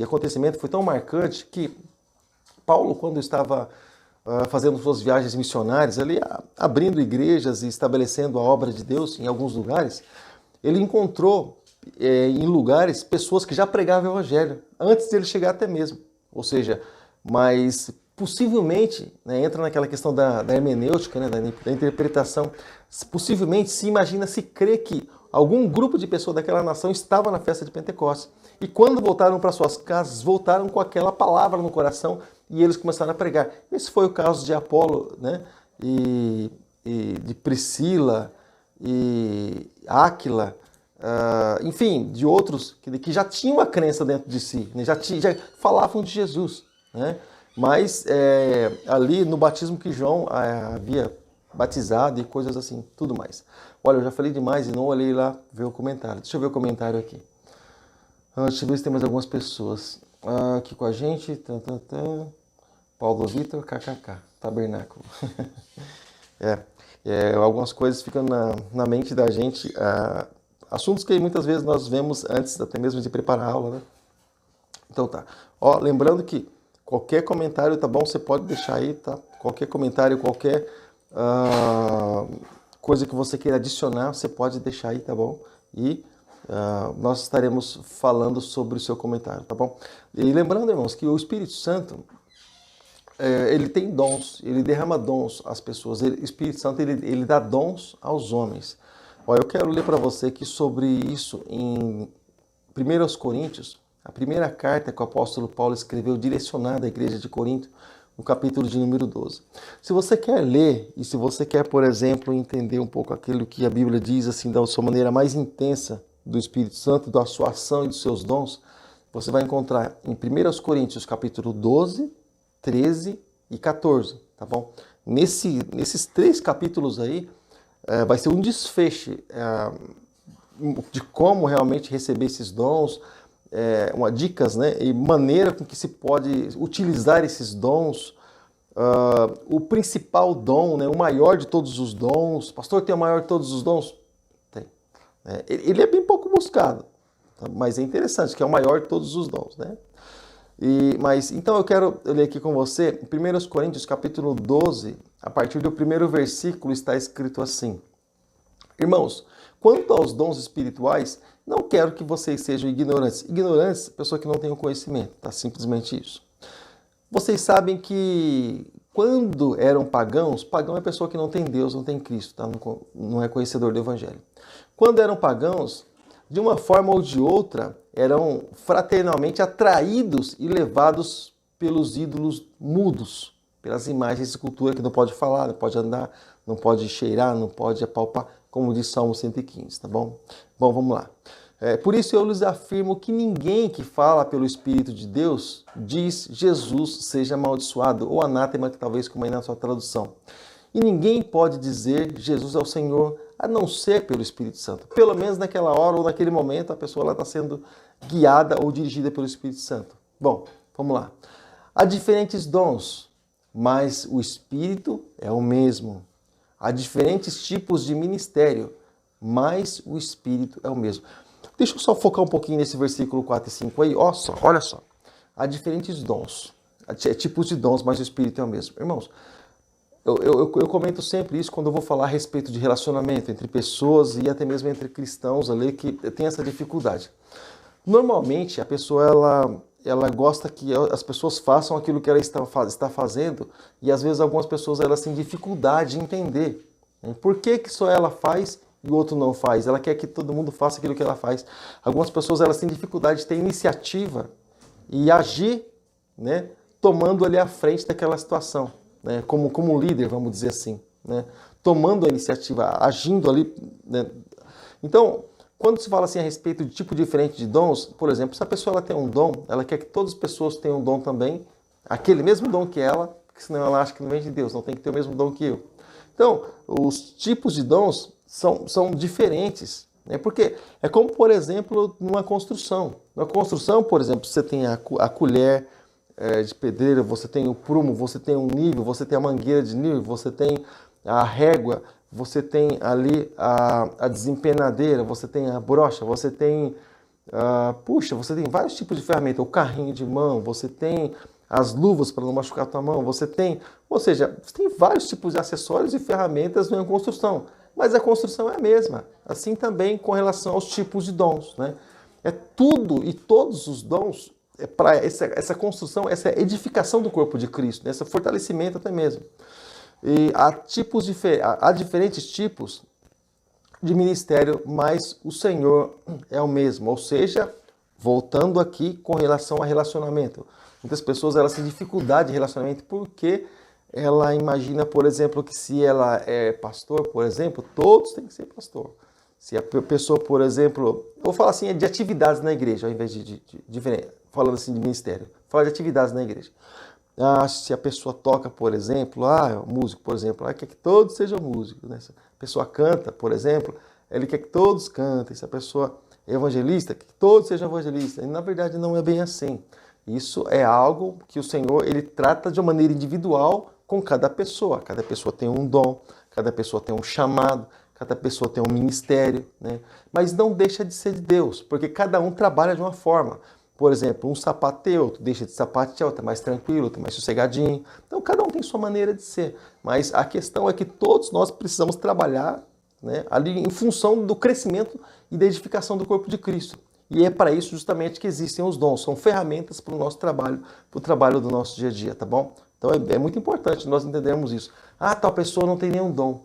acontecimento foi tão marcante que Paulo, quando estava fazendo suas viagens missionárias, ali abrindo igrejas e estabelecendo a obra de Deus em alguns lugares, ele encontrou em lugares pessoas que já pregavam o evangelho, antes de ele chegar até mesmo. Ou seja, mas possivelmente, né, entra naquela questão da hermenêutica, né, da interpretação, possivelmente se imagina, se crê que algum grupo de pessoas daquela nação estava na festa de Pentecostes. E quando voltaram para suas casas, voltaram com aquela palavra no coração e eles começaram a pregar. Esse foi o caso de Apolo, né, e de Priscila e Áquila, enfim, de outros que já tinham a crença dentro de si, né? já falavam de Jesus, né? Mas ali no batismo que João havia batizado e coisas assim, tudo mais. Olha, eu já falei demais e não olhei lá ver o comentário. Deixa eu ver o comentário aqui. Deixa eu ver se tem mais algumas pessoas aqui com a gente. Paulo Vitor, kkk, tabernáculo. Algumas coisas ficam na mente da gente, assuntos que muitas vezes nós vemos antes até mesmo de preparar a aula, né? Então tá. Ó, lembrando que qualquer comentário, tá bom? Você pode deixar aí, tá? Qualquer comentário, qualquer coisa que você queira adicionar, você pode deixar aí, tá bom? E nós estaremos falando sobre o seu comentário, tá bom? E lembrando, irmãos, que o Espírito Santo, ele tem dons, ele derrama dons às pessoas. O Espírito Santo, ele dá dons aos homens. Ó, eu quero ler para você aqui sobre isso em 1 Coríntios, a primeira carta que o apóstolo Paulo escreveu direcionada à igreja de Corinto, no capítulo de número 12. Se você quer ler e se você quer, por exemplo, entender um pouco aquilo que a Bíblia diz assim da sua maneira mais intensa do Espírito Santo, da sua ação e dos seus dons, você vai encontrar em 1 Coríntios capítulo 12, 13 e 14, tá bom? Nesses 3 capítulos aí, vai ser um desfecho de como realmente receber esses dons, dicas, né, e maneira com que se pode utilizar esses dons, o principal dom, né, o maior de todos os dons. Pastor, tem o maior de todos os dons? Tem. Ele é bem pouco buscado, tá? Mas é interessante, que é o maior de todos os dons, né? Mas então eu quero ler aqui com você, em 1 Coríntios capítulo 12, a partir do primeiro versículo está escrito assim: Irmãos, quanto aos dons espirituais, não quero que vocês sejam ignorantes. Ignorantes, pessoa que não tem o conhecimento, tá? Simplesmente isso. Vocês sabem que quando eram pagãos, pagão é pessoa que não tem Deus, não tem Cristo, tá? Não é conhecedor do Evangelho. Quando eram pagãos, de uma forma ou de outra, eram fraternalmente atraídos e levados pelos ídolos mudos, pelas imagens de escultura que não pode falar, não pode andar, não pode cheirar, não pode apalpar, como diz Salmo 115, tá bom? Bom, vamos lá. Por isso eu lhes afirmo que ninguém que fala pelo Espírito de Deus diz Jesus seja amaldiçoado, ou anátema, que talvez como aí na sua tradução. E ninguém pode dizer Jesus é o Senhor, a não ser pelo Espírito Santo. Pelo menos naquela hora ou naquele momento a pessoa está sendo guiada ou dirigida pelo Espírito Santo. Bom, vamos lá. Há diferentes dons, mas o Espírito é o mesmo. Há diferentes tipos de ministério, mas o Espírito é o mesmo. Deixa eu só focar um pouquinho nesse versículo 4 e 5 aí. Olha só. Há diferentes dons, há tipos de dons, mas o Espírito é o mesmo. Irmãos, eu comento sempre isso quando eu vou falar a respeito de relacionamento entre pessoas e até mesmo entre cristãos ali que tem essa dificuldade. Normalmente a pessoa ela gosta que as pessoas façam aquilo que ela está fazendo e às vezes algumas pessoas elas têm dificuldade em entender, né? Por que só ela faz e o outro não faz? Ela quer que todo mundo faça aquilo que ela faz. Algumas pessoas elas têm dificuldade de ter iniciativa e agir, né, tomando ali a frente daquela situação. Né, como líder, vamos dizer assim, né, tomando a iniciativa, agindo ali, né. Então, quando se fala assim a respeito de tipo diferente de dons, por exemplo, se a pessoa ela tem um dom, ela quer que todas as pessoas tenham um dom também, aquele mesmo dom que ela, porque senão ela acha que não vem de Deus, não tem que ter o mesmo dom que eu. Então, os tipos de dons são diferentes, né, porque é como, por exemplo, numa construção. Na construção, por exemplo, você tem a colher de pedreiro, você tem o prumo, você tem um nível, você tem a mangueira de nível, você tem a régua, você tem ali a desempenadeira, você tem a brocha, você tem, você tem vários tipos de ferramenta, o carrinho de mão, você tem as luvas para não machucar a tua mão, você tem vários tipos de acessórios e ferramentas na construção, mas a construção é a mesma, assim também com relação aos tipos de dons, né? É tudo e todos os dons para essa construção, essa edificação do corpo de Cristo, né? Esse fortalecimento até mesmo. E há diferentes tipos de ministério, mas o Senhor é o mesmo. Ou seja, voltando aqui com relação a relacionamento. Muitas pessoas elas têm dificuldade de relacionamento porque ela imagina, por exemplo, que se ela é pastor, por exemplo, todos têm que ser pastor. Se a pessoa, por exemplo, eu vou falar assim, é de atividades na igreja, ao invés falando assim de ministério, falar de atividades na igreja. Se a pessoa toca, por exemplo, músico, por exemplo, quer que todos sejam músicos, né? Se a pessoa canta, por exemplo, ele quer que todos cantem. Se a pessoa é evangelista, quer que todos sejam evangelistas. E, na verdade, não é bem assim. Isso é algo que o Senhor ele trata de uma maneira individual com cada pessoa. Cada pessoa tem um dom, cada pessoa tem um chamado, cada pessoa tem um ministério, né? Mas não deixa de ser de Deus, porque cada um trabalha de uma forma. Por exemplo, um sapateia, outro deixa de sapatear, outro é mais tranquilo, outro é mais sossegadinho. Então, cada um tem sua maneira de ser. Mas a questão é que todos nós precisamos trabalhar, né, ali em função do crescimento e da edificação do corpo de Cristo. E é para isso justamente que existem os dons. São ferramentas para o nosso trabalho, para o trabalho do nosso dia a dia, tá bom? Então, é muito importante nós entendermos isso. Tal pessoa não tem nenhum dom.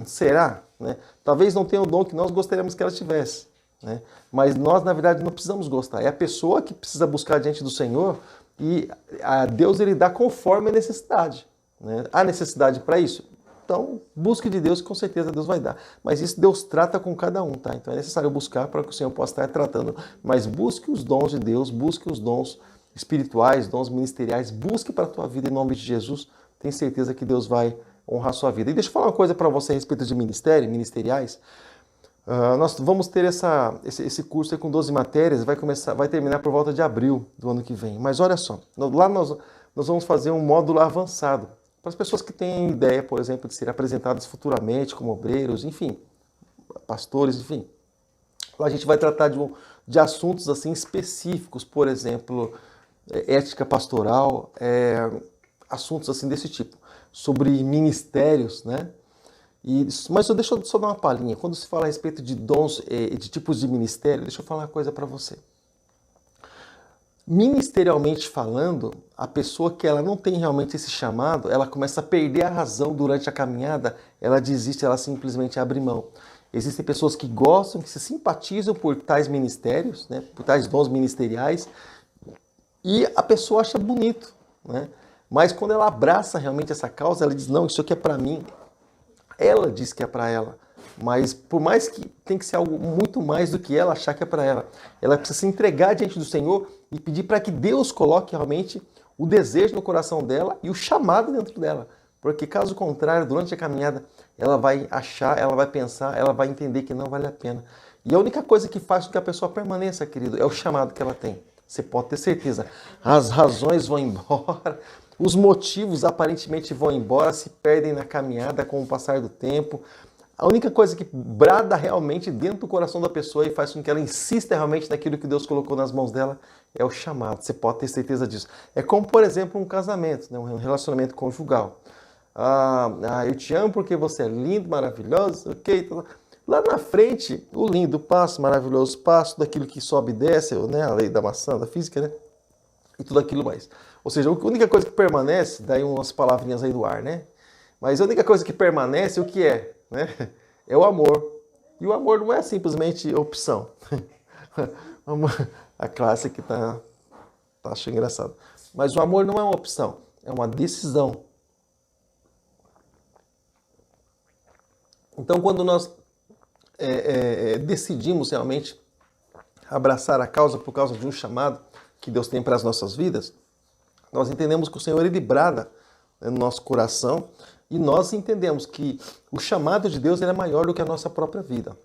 Será? Né? Talvez não tenha o dom que nós gostaríamos que ela tivesse. Né? Mas nós, na verdade, não precisamos gostar. É a pessoa que precisa buscar diante do Senhor e a Deus ele dá conforme a necessidade. Né? Há necessidade para isso? Então, busque de Deus que com certeza Deus vai dar. Mas isso Deus trata com cada um, tá? Então é necessário buscar para que o Senhor possa estar tratando. Mas busque os dons de Deus, busque os dons espirituais, dons ministeriais, busque para a tua vida em nome de Jesus. Tenho certeza que Deus vai honrar a sua vida. E deixa eu falar uma coisa para você a respeito de ministeriais. Nós vamos ter esse curso aí com 12 matérias, vai terminar por volta de abril do ano que vem. Mas olha só, lá nós vamos fazer um módulo avançado para as pessoas que têm ideia, por exemplo, de serem apresentadas futuramente como obreiros, enfim, pastores, enfim. Lá a gente vai tratar de assuntos assim específicos, por exemplo, ética pastoral, assuntos assim desse tipo, sobre ministérios, né? Mas deixa eu só dar uma palhinha. Quando se fala a respeito de dons, de tipos de ministério, deixa eu falar uma coisa para você. Ministerialmente falando, a pessoa que ela não tem realmente esse chamado, ela começa a perder a razão durante a caminhada, ela desiste, ela simplesmente abre mão. Existem pessoas que gostam, que se simpatizam por tais ministérios, né, por tais dons ministeriais, e a pessoa acha bonito, né? Mas quando ela abraça realmente essa causa, ela diz, não, isso aqui é para mim. Ela diz que é para ela, mas por mais que tem que ser algo muito mais do que ela achar que é para ela. Ela precisa se entregar diante do Senhor e pedir para que Deus coloque realmente o desejo no coração dela e o chamado dentro dela. Porque caso contrário, durante a caminhada, ela vai achar, ela vai pensar, ela vai entender que não vale a pena. E a única coisa que faz com que a pessoa permaneça, querido, é o chamado que ela tem. Você pode ter certeza. As razões vão embora, os motivos aparentemente vão embora, se perdem na caminhada com o passar do tempo. A única coisa que brada realmente dentro do coração da pessoa e faz com que ela insista realmente naquilo que Deus colocou nas mãos dela é o chamado. Você pode ter certeza disso. É como, por exemplo, um casamento, né? Um relacionamento conjugal. Eu te amo porque você é lindo, maravilhoso, ok? Lá na frente, o lindo passo, maravilhoso passo, daquilo que sobe e desce, né? A lei da maçã, da física, né? E tudo aquilo mais. Ou seja, a única coisa que permanece, daí umas palavrinhas aí do ar, né? Mas a única coisa que permanece, o que é? Né? É o amor. E o amor não é simplesmente opção. A classe que tá achando engraçado. Mas o amor não é uma opção, é uma decisão. Então, quando nós decidimos realmente abraçar a causa por causa de um chamado que Deus tem para as nossas vidas, nós entendemos que o Senhor ele brada, né, no nosso coração e nós entendemos que o chamado de Deus ele é maior do que a nossa própria vida.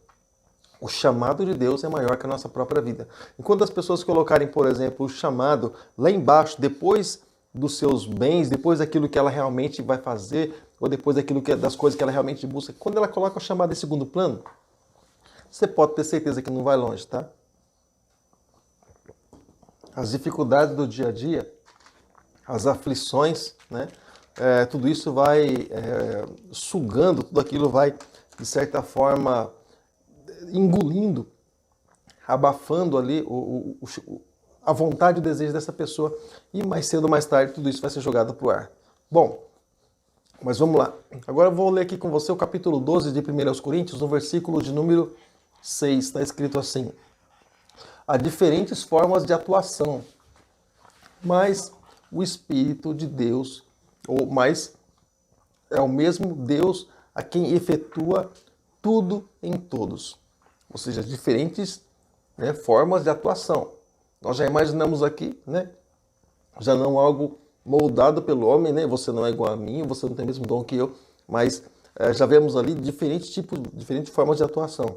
O chamado de Deus é maior que a nossa própria vida. Enquanto as pessoas colocarem, por exemplo, o chamado lá embaixo, depois dos seus bens, depois daquilo que ela realmente vai fazer, ou depois das coisas que ela realmente busca, quando ela coloca o chamado em segundo plano, você pode ter certeza que não vai longe, tá? As dificuldades do dia a dia, as aflições, né? Tudo isso vai sugando, tudo aquilo vai, de certa forma, engolindo, abafando ali a vontade e o desejo dessa pessoa. E mais cedo ou mais tarde, tudo isso vai ser jogado para o ar. Bom, mas vamos lá. Agora eu vou ler aqui com você o capítulo 12 de 1 Coríntios, no versículo de número 6. Está escrito assim: há diferentes formas de atuação, mas o Espírito de Deus, mas é o mesmo Deus a quem efetua tudo em todos. ou seja, diferentes, né, formas de atuação. Nós já imaginamos aqui, né, já não algo moldado pelo homem, né, você não é igual a mim, você não tem o mesmo dom que eu, mas já vemos ali diferentes tipos, diferentes formas de atuação.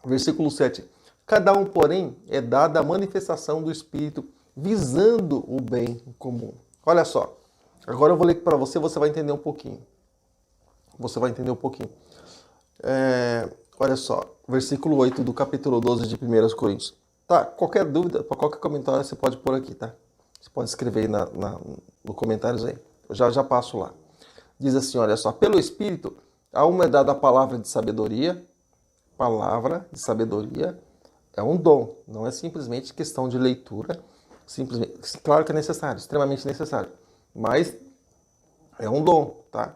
Versículo 7. Cada um, porém, é dada a manifestação do Espírito visando o bem comum. Olha só, agora eu vou ler para você, você vai entender um pouquinho. Você vai entender um pouquinho. Olha só, versículo 8 do capítulo 12 de 1 Coríntios. Tá, qualquer dúvida, qualquer comentário você pode pôr aqui, tá? Você pode escrever aí no comentários aí. Eu já passo lá. Diz assim, olha só, pelo Espírito, a uma é dada a palavra de sabedoria. Palavra de sabedoria é um dom, não é simplesmente questão de leitura. Simplesmente, claro que é necessário, extremamente necessário, mas é um dom, tá?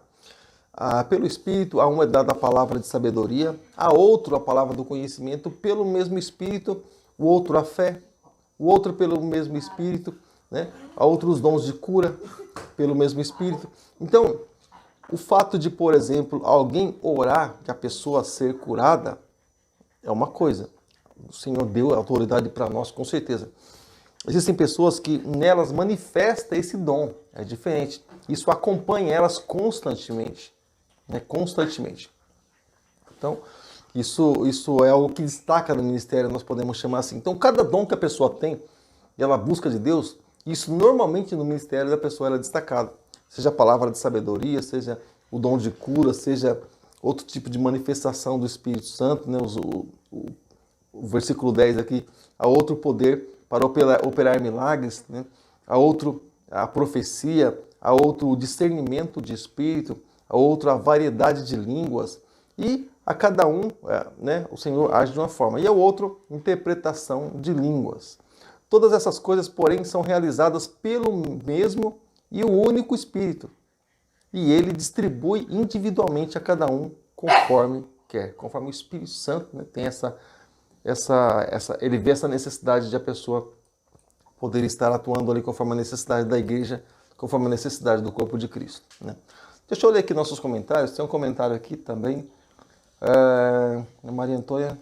Pelo Espírito, a uma é dada a palavra de sabedoria, a outro a palavra do conhecimento pelo mesmo Espírito, o outro a fé, o outro pelo mesmo Espírito, né? A outros dons de cura pelo mesmo Espírito. Então, o fato de, por exemplo, alguém orar que a pessoa ser curada é uma coisa. O Senhor deu autoridade para nós, com certeza. Existem pessoas que nelas manifesta esse dom, é diferente. Isso acompanha elas constantemente, né? Constantemente. Então, isso é algo que destaca no ministério, nós podemos chamar assim. Então, cada dom que a pessoa tem, e ela busca de Deus, isso normalmente no ministério da pessoa é destacado. Seja a palavra de sabedoria, seja o dom de cura, seja outro tipo de manifestação do Espírito Santo, né? O versículo 10 aqui, a outro poder para operar milagres, né? A profecia, a outro discernimento de espírito, a outro a variedade de línguas, e a cada um, né, o Senhor age de uma forma, e ao outro, interpretação de línguas. Todas essas coisas, porém, são realizadas pelo mesmo e o único Espírito, e ele distribui individualmente a cada um conforme quer, conforme o Espírito Santo, né, tem ele vê essa necessidade de a pessoa poder estar atuando ali conforme a necessidade da igreja, conforme a necessidade do corpo de Cristo, né? Deixa eu ler aqui nossos comentários. Tem um comentário aqui também. Maria Antônia,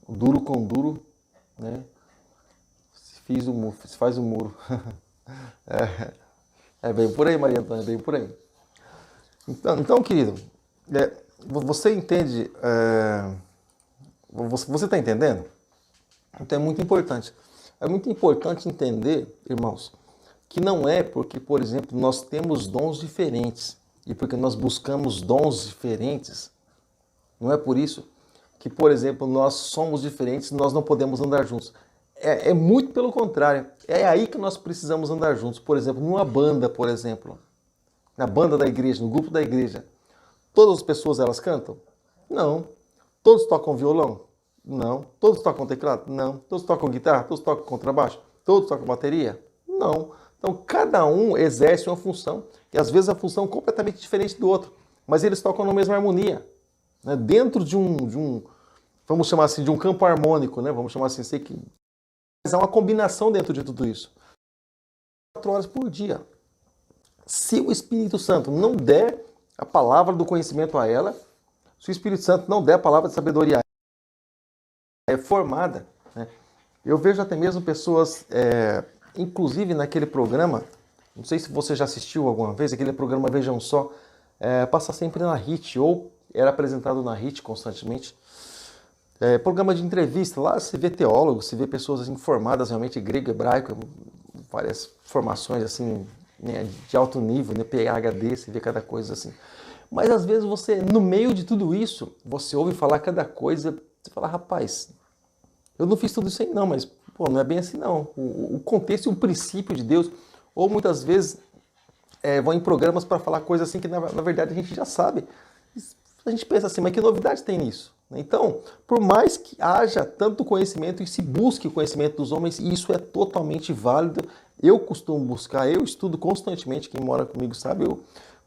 duro com duro, né? Se faz o muro. É bem por aí, Maria Antônia, é bem por aí. Então querido, você entende? Você está entendendo? Então é muito importante. É muito importante entender, irmãos, que não é porque, por exemplo, nós temos dons diferentes e porque nós buscamos dons diferentes, não é por isso que, por exemplo, nós somos diferentes e nós não podemos andar juntos. É muito pelo contrário. É aí que nós precisamos andar juntos. Por exemplo, numa banda, por exemplo, na banda da igreja, no grupo da igreja, todas as pessoas elas cantam? Não. Todos tocam violão? Não. Todos tocam teclado? Não. Todos tocam guitarra? Todos tocam contrabaixo? Todos tocam bateria? Não. Então, cada um exerce uma função, e às vezes a função é completamente diferente do outro, mas eles tocam na mesma harmonia, né? Dentro de um, vamos chamar assim, de um campo harmônico, né? Vamos chamar assim, sei que mas há uma combinação dentro de tudo isso. 4 horas por dia. Se o Espírito Santo não der a palavra do conhecimento a ela, se o Espírito Santo não der a palavra de sabedoria a ela, é formada, né? Eu vejo até mesmo pessoas, inclusive naquele programa, não sei se você já assistiu alguma vez, aquele programa Vejam Só, passa sempre na HIT, ou era apresentado na HIT constantemente. Programa de entrevista, lá se vê teólogos, se vê pessoas assim, formadas realmente grego, hebraico, várias formações assim, né, de alto nível, né, PhD, se vê cada coisa assim. Mas às vezes você, no meio de tudo isso, você ouve falar cada coisa, você fala, rapaz, eu não fiz tudo isso aí não, mas pô, não é bem assim não. O contexto e o princípio de Deus, ou muitas vezes vão em programas para falar coisas assim que na verdade a gente já sabe. A gente pensa assim, mas que novidade tem nisso? Então, por mais que haja tanto conhecimento e se busque o conhecimento dos homens, isso é totalmente válido. Eu costumo buscar, eu estudo constantemente, quem mora comigo sabe,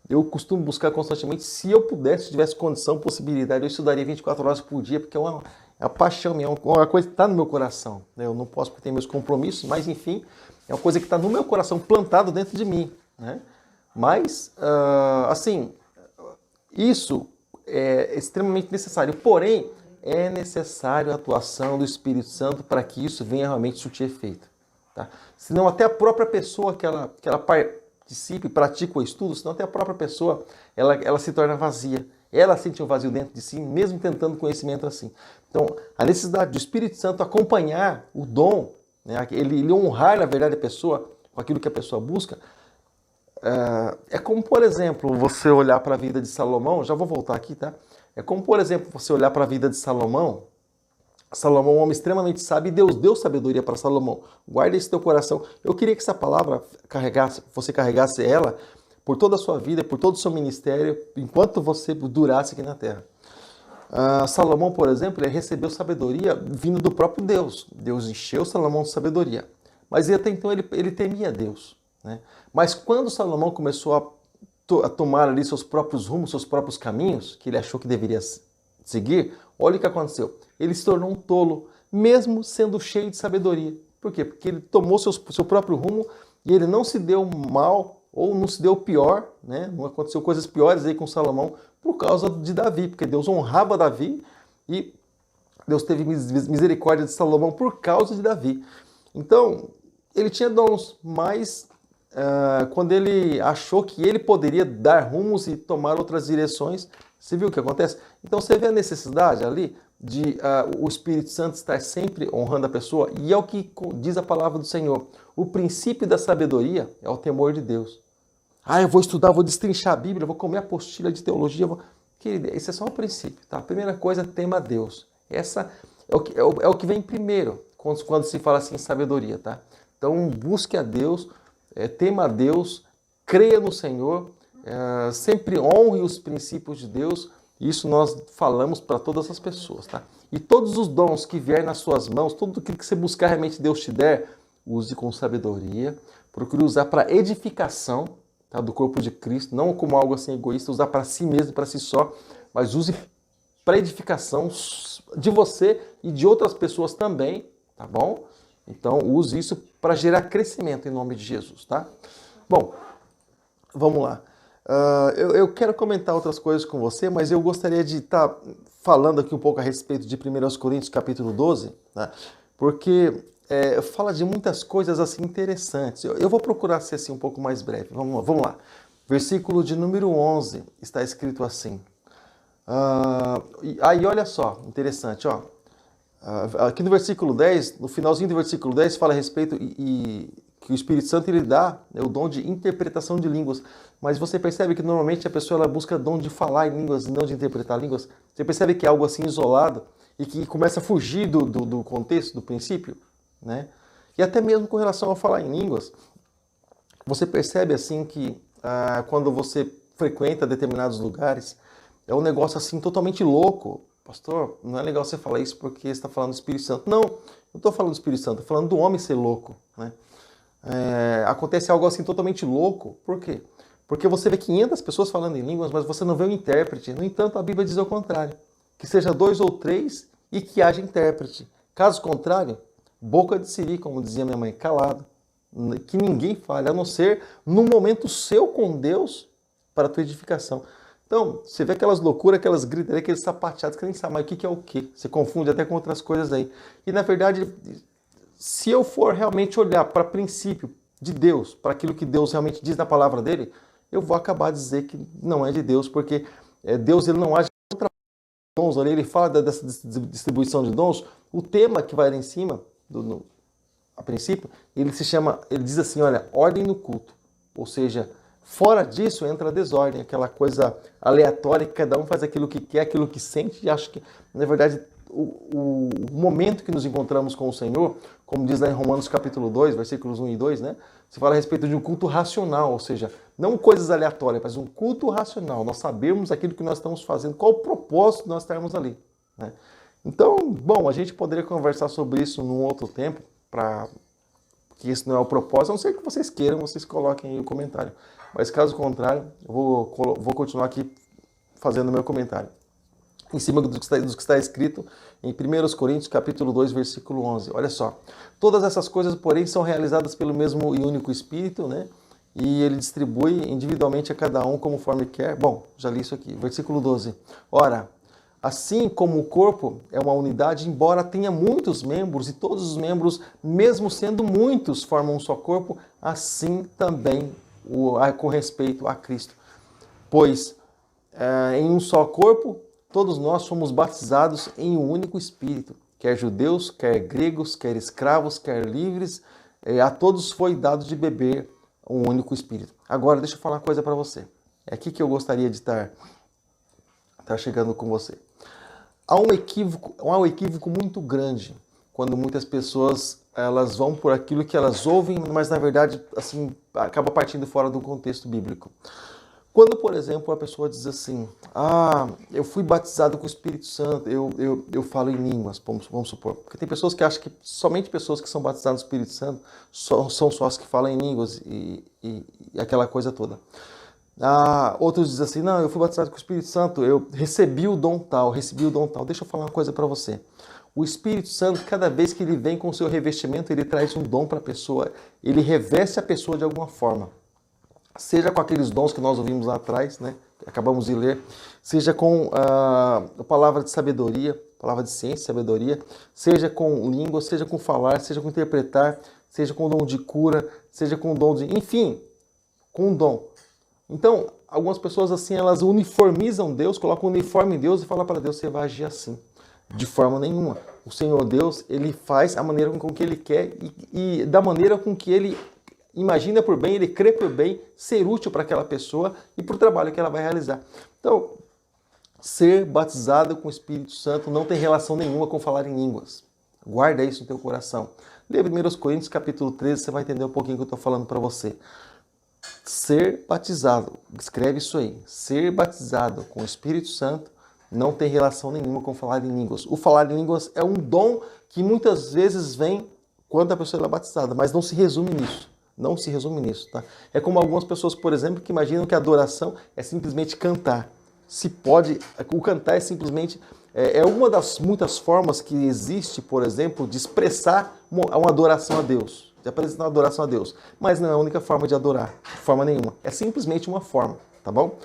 eu costumo buscar constantemente. Se eu pudesse, se tivesse condição, possibilidade, eu estudaria 24 horas por dia, porque é uma paixão minha, é uma coisa que está no meu coração, né? Eu não posso porque tenho meus compromissos, mas enfim, é uma coisa que está no meu coração, plantado dentro de mim, né? Mas, assim, isso é extremamente necessário. Porém, é necessário a atuação do Espírito Santo para que isso venha realmente surtir efeito. Tá? Senão até a própria pessoa que ela participe, pratica o estudo, senão até a própria pessoa ela se torna vazia. Ela sente um vazio dentro de si, mesmo tentando conhecimento assim. Então, a necessidade do Espírito Santo acompanhar o dom, né, ele honrar, na verdade, a pessoa com aquilo que a pessoa busca, é como, por exemplo, você olhar para a vida de Salomão, já vou voltar aqui, tá? É como, por exemplo, você olhar para a vida de Salomão. Salomão é um homem extremamente sábio e Deus deu sabedoria para Salomão. Guarda isso no teu coração. Eu queria que essa palavra você carregasse ela por toda a sua vida, por todo o seu ministério, enquanto você durasse aqui na terra. Salomão, por exemplo, ele recebeu sabedoria vindo do próprio Deus. Deus encheu Salomão de sabedoria. Mas até então ele temia Deus, né? Mas quando Salomão começou a tomar ali seus próprios rumos, seus próprios caminhos, que ele achou que deveria seguir, olha o que aconteceu. Ele se tornou um tolo, mesmo sendo cheio de sabedoria. Por quê? Porque ele tomou seu próprio rumo e ele não se deu mal ou não se deu pior, né? Não aconteceu coisas piores aí com Salomão por causa de Davi, porque Deus honrava Davi e Deus teve misericórdia de Salomão por causa de Davi. Então, ele tinha dons, mas quando ele achou que ele poderia dar rumos e tomar outras direções, você viu o que acontece? Então você vê a necessidade ali de o Espírito Santo estar sempre honrando a pessoa, e é o que diz a palavra do Senhor. O princípio da sabedoria é o temor de Deus. Eu vou estudar, vou destrinchar a Bíblia, vou comer apostila de teologia. Querida, esse é só o princípio, tá? A primeira coisa, tema a Deus. Essa é o que vem primeiro quando se fala assim em sabedoria, tá? Então busque a Deus, tema a Deus, creia no Senhor, sempre honre os princípios de Deus. Isso nós falamos para todas as pessoas, tá? E todos os dons que vierem nas suas mãos, tudo aquilo que você buscar realmente Deus te der, use com sabedoria, procure usar para edificação, tá, do corpo de Cristo, não como algo assim egoísta, usar para si mesmo, para si só, mas use para edificação de você e de outras pessoas também, tá bom? Então use isso para gerar crescimento em nome de Jesus, tá? Bom, vamos lá. Eu quero comentar outras coisas com você, mas eu gostaria de estar falando aqui um pouco a respeito de 1 Coríntios capítulo 12, né? Porque fala de muitas coisas assim interessantes. Eu vou procurar ser assim um pouco mais breve. Vamos lá. Versículo de número 11 está escrito assim. Aí olha só, interessante, ó. Aqui no versículo 10, no finalzinho do versículo 10, fala a respeito que o Espírito Santo ele dá, né, o dom de interpretação de línguas. Mas você percebe que normalmente a pessoa ela busca dom de falar em línguas e não de interpretar línguas? Você percebe que é algo assim isolado e que começa a fugir do contexto, do princípio, né? E até mesmo com relação a falar em línguas, você percebe assim que quando você frequenta determinados lugares, é um negócio assim totalmente louco. Pastor, não é legal você falar isso porque você está falando do Espírito Santo. Não estou falando do Espírito Santo, estou falando do homem ser louco, né? Acontece algo assim totalmente louco. Por quê? Porque você vê 500 pessoas falando em línguas, mas você não vê o intérprete. No entanto, a Bíblia diz ao contrário. Que seja 2 ou 3 e que haja intérprete. Caso contrário, boca de siri, como dizia minha mãe, calado. Que ninguém fale, a não ser num momento seu com Deus para a tua edificação. Então, você vê aquelas loucuras, aquelas gritarias, aqueles sapateados que nem sabe mais o que é o quê. Você confunde até com outras coisas aí. E, na verdade, se eu for realmente olhar para o princípio de Deus, para aquilo que Deus realmente diz na palavra dele, eu vou acabar de dizer que não é de Deus, porque Deus ele não age contra dons. Olha, ele fala dessa distribuição de dons, o tema que vai lá em cima, a princípio, ele diz assim, olha, ordem no culto. Ou seja, fora disso entra a desordem, aquela coisa aleatória que cada um faz aquilo que quer, aquilo que sente, e acho que, na verdade, o momento que nos encontramos com o Senhor, como diz lá em Romanos capítulo 2, versículos 1 e 2, né? Se fala a respeito de um culto racional, ou seja, não coisas aleatórias, mas um culto racional. Nós sabemos aquilo que nós estamos fazendo, qual o propósito de nós estarmos ali, né? Então, bom, a gente poderia conversar sobre isso num outro tempo, porque isso não é o propósito, a não ser que vocês queiram, vocês coloquem aí o comentário. Mas caso contrário, eu vou continuar aqui fazendo o meu comentário. Em cima do que está escrito em 1 Coríntios capítulo 2, versículo 11. Olha só. Todas essas coisas, porém, são realizadas pelo mesmo e único Espírito, né? e ele distribui individualmente a cada um conforme quer. Bom, já li isso aqui. Versículo 12. Ora, assim como o corpo é uma unidade, embora tenha muitos membros, e todos os membros, mesmo sendo muitos, formam um só corpo, assim também com respeito a Cristo. Pois em um só corpo, todos nós fomos batizados em um único Espírito, quer judeus, quer gregos, quer escravos, quer livres, a todos foi dado de beber um único Espírito. Agora, deixa eu falar uma coisa para você. É aqui que eu gostaria de estar chegando com você. Há um equívoco muito grande quando muitas pessoas elas vão por aquilo que elas ouvem, mas na verdade assim acaba partindo fora do contexto bíblico. Quando, por exemplo, a pessoa diz assim, eu fui batizado com o Espírito Santo, eu falo em línguas, vamos supor. Porque tem pessoas que acham que somente pessoas que são batizadas no Espírito Santo são só as que falam em línguas e aquela coisa toda. Outros dizem assim, não, eu fui batizado com o Espírito Santo, eu recebi o dom tal. Deixa eu falar uma coisa para você. O Espírito Santo, cada vez que ele vem com o seu revestimento, ele traz um dom para a pessoa, ele reveste a pessoa de alguma forma. Seja com aqueles dons que nós ouvimos lá atrás, né, que acabamos de ler, seja com a palavra de sabedoria, palavra de ciência, sabedoria, seja com língua, seja com falar, seja com interpretar, seja com dom de cura, seja com dom de... Enfim, com um dom. Então, algumas pessoas assim, elas uniformizam Deus, colocam um uniforme em Deus e falam para Deus, você vai agir assim. De forma nenhuma. O Senhor Deus, ele faz a maneira com que ele quer e da maneira com que ele imagina por bem, ele crê por bem, ser útil para aquela pessoa e para o trabalho que ela vai realizar. Então, ser batizado com o Espírito Santo não tem relação nenhuma com falar em línguas. Guarda isso no teu coração. Lê 1 Coríntios capítulo 13, você vai entender um pouquinho o que eu estou falando para você. Ser batizado, escreve isso aí, ser batizado com o Espírito Santo não tem relação nenhuma com falar em línguas. O falar em línguas é um dom que muitas vezes vem quando a pessoa é batizada, mas não se resume nisso. Não se resume nisso, tá? É como algumas pessoas, por exemplo, que imaginam que a adoração é simplesmente cantar. O cantar é simplesmente... É uma das muitas formas que existe, por exemplo, de expressar uma adoração a Deus. De apresentar uma adoração a Deus. Mas não é a única forma de adorar, de forma nenhuma. É simplesmente uma forma, tá bom?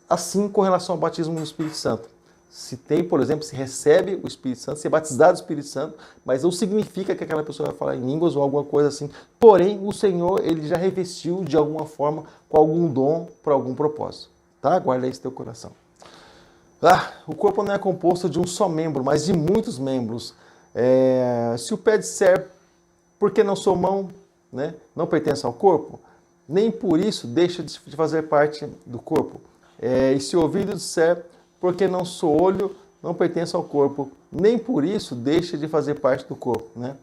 Assim com relação ao batismo no Espírito Santo. Se tem, por exemplo, se recebe o Espírito Santo, se é batizado do Espírito Santo, mas não significa que aquela pessoa vai falar em línguas ou alguma coisa assim. Porém, o Senhor, ele já revestiu de alguma forma, com algum dom, para algum propósito. Tá? Guarda isso no teu coração. O corpo não é composto de um só membro, mas de muitos membros. Se o pé disser, porque não sou mão, né, não pertence ao corpo, nem por isso deixa de fazer parte do corpo. E se o ouvido disser, porque não sou olho, não pertence ao corpo, nem por isso deixa de fazer parte do corpo, né?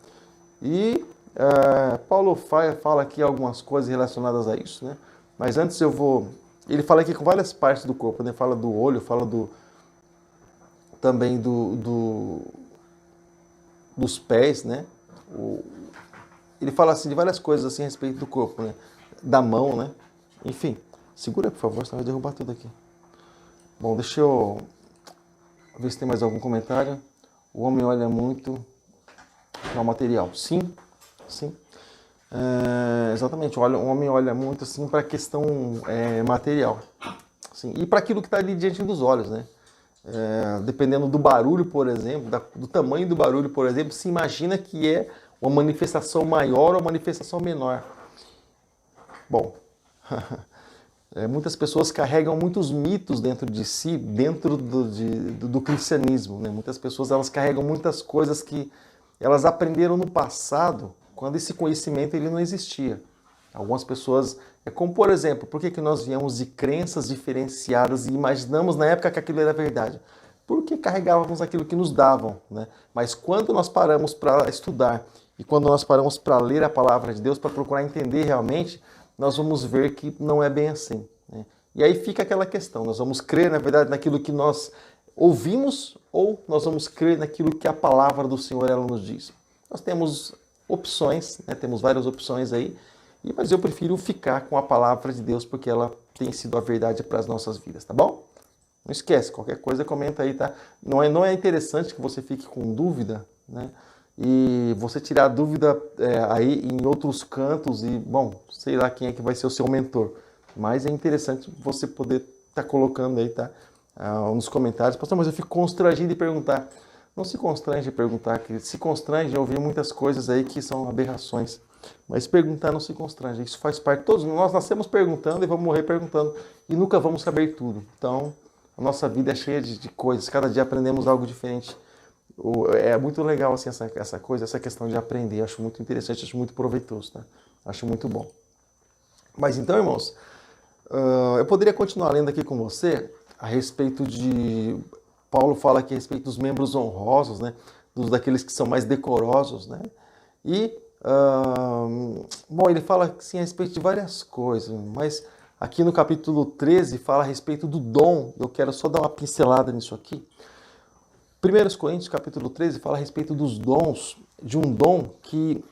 E Paulo fala aqui algumas coisas relacionadas a isso, né? Mas antes ele fala aqui com várias partes do corpo, né? Fala do olho, fala também dos pés, né? Ele fala assim de várias coisas assim a respeito do corpo, né? Da mão, né? Enfim, segura por favor, senão vai derrubar tudo aqui. Bom, deixa eu ver se tem mais algum comentário. O homem olha muito ao material. Sim. Exatamente, o homem olha muito assim para a questão material. Sim. E para aquilo que está ali diante dos olhos, né? Dependendo do barulho, por exemplo, do tamanho do barulho, por exemplo, se imagina que é uma manifestação maior ou uma manifestação menor. Bom... Muitas pessoas carregam muitos mitos dentro de si, dentro do cristianismo, né? Muitas pessoas elas carregam muitas coisas que elas aprenderam no passado, quando esse conhecimento ele não existia. Algumas pessoas, como por exemplo, por que nós viemos de crenças diferenciadas e imaginamos na época que aquilo era verdade? Porque carregávamos aquilo que nos davam, né? Mas quando nós paramos para estudar e quando nós paramos para ler a palavra de Deus, para procurar entender realmente, nós vamos ver que não é bem assim, né? E aí fica aquela questão, nós vamos crer, na verdade, naquilo que nós ouvimos ou nós vamos crer naquilo que a palavra do Senhor ela nos diz. Nós temos opções, né? Temos várias opções aí, mas eu prefiro ficar com a palavra de Deus porque ela tem sido a verdade para as nossas vidas, tá bom? Não esquece, qualquer coisa comenta aí, tá? Não é interessante que você fique com dúvida, né? e você tirar dúvida aí em outros cantos e, bom, sei lá quem é que vai ser o seu mentor. Mas é interessante você poder estar colocando aí, tá? Nos comentários. Pastor, mas eu fico constrangido de perguntar. Não se constrange de perguntar, que se constrange de ouvir muitas coisas aí que são aberrações. Mas perguntar não se constrange, isso faz parte. Todos nós nascemos perguntando e vamos morrer perguntando. E nunca vamos saber tudo. Então, a nossa vida é cheia de coisas. Cada dia aprendemos algo diferente. É muito legal assim, essa coisa, essa questão de aprender. Acho muito interessante, acho muito proveitoso. Tá? Acho muito bom. Mas então, irmãos, eu poderia continuar lendo aqui com você a respeito de... Paulo fala aqui a respeito dos membros honrosos, né? Daqueles que são mais decorosos, né? E, bom, ele fala assim, a respeito de várias coisas, mas aqui no capítulo 13 fala a respeito do dom. Eu quero só dar uma pincelada nisso aqui. 1 Coríntios capítulo 13 fala a respeito dos dons, de um dom que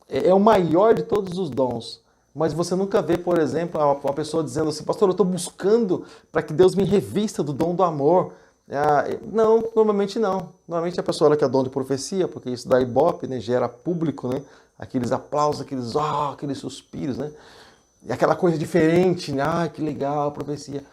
é o maior de todos os dons. Mas você nunca vê, por exemplo, uma pessoa dizendo assim, pastor, eu estou buscando para que Deus me revista do dom do amor. Não, normalmente não. Normalmente a pessoa ela quer dom de profecia, porque isso dá ibope, né? Gera público, né? Aqueles aplausos, aqueles suspiros, né? E aquela coisa diferente, né? Que legal a profecia.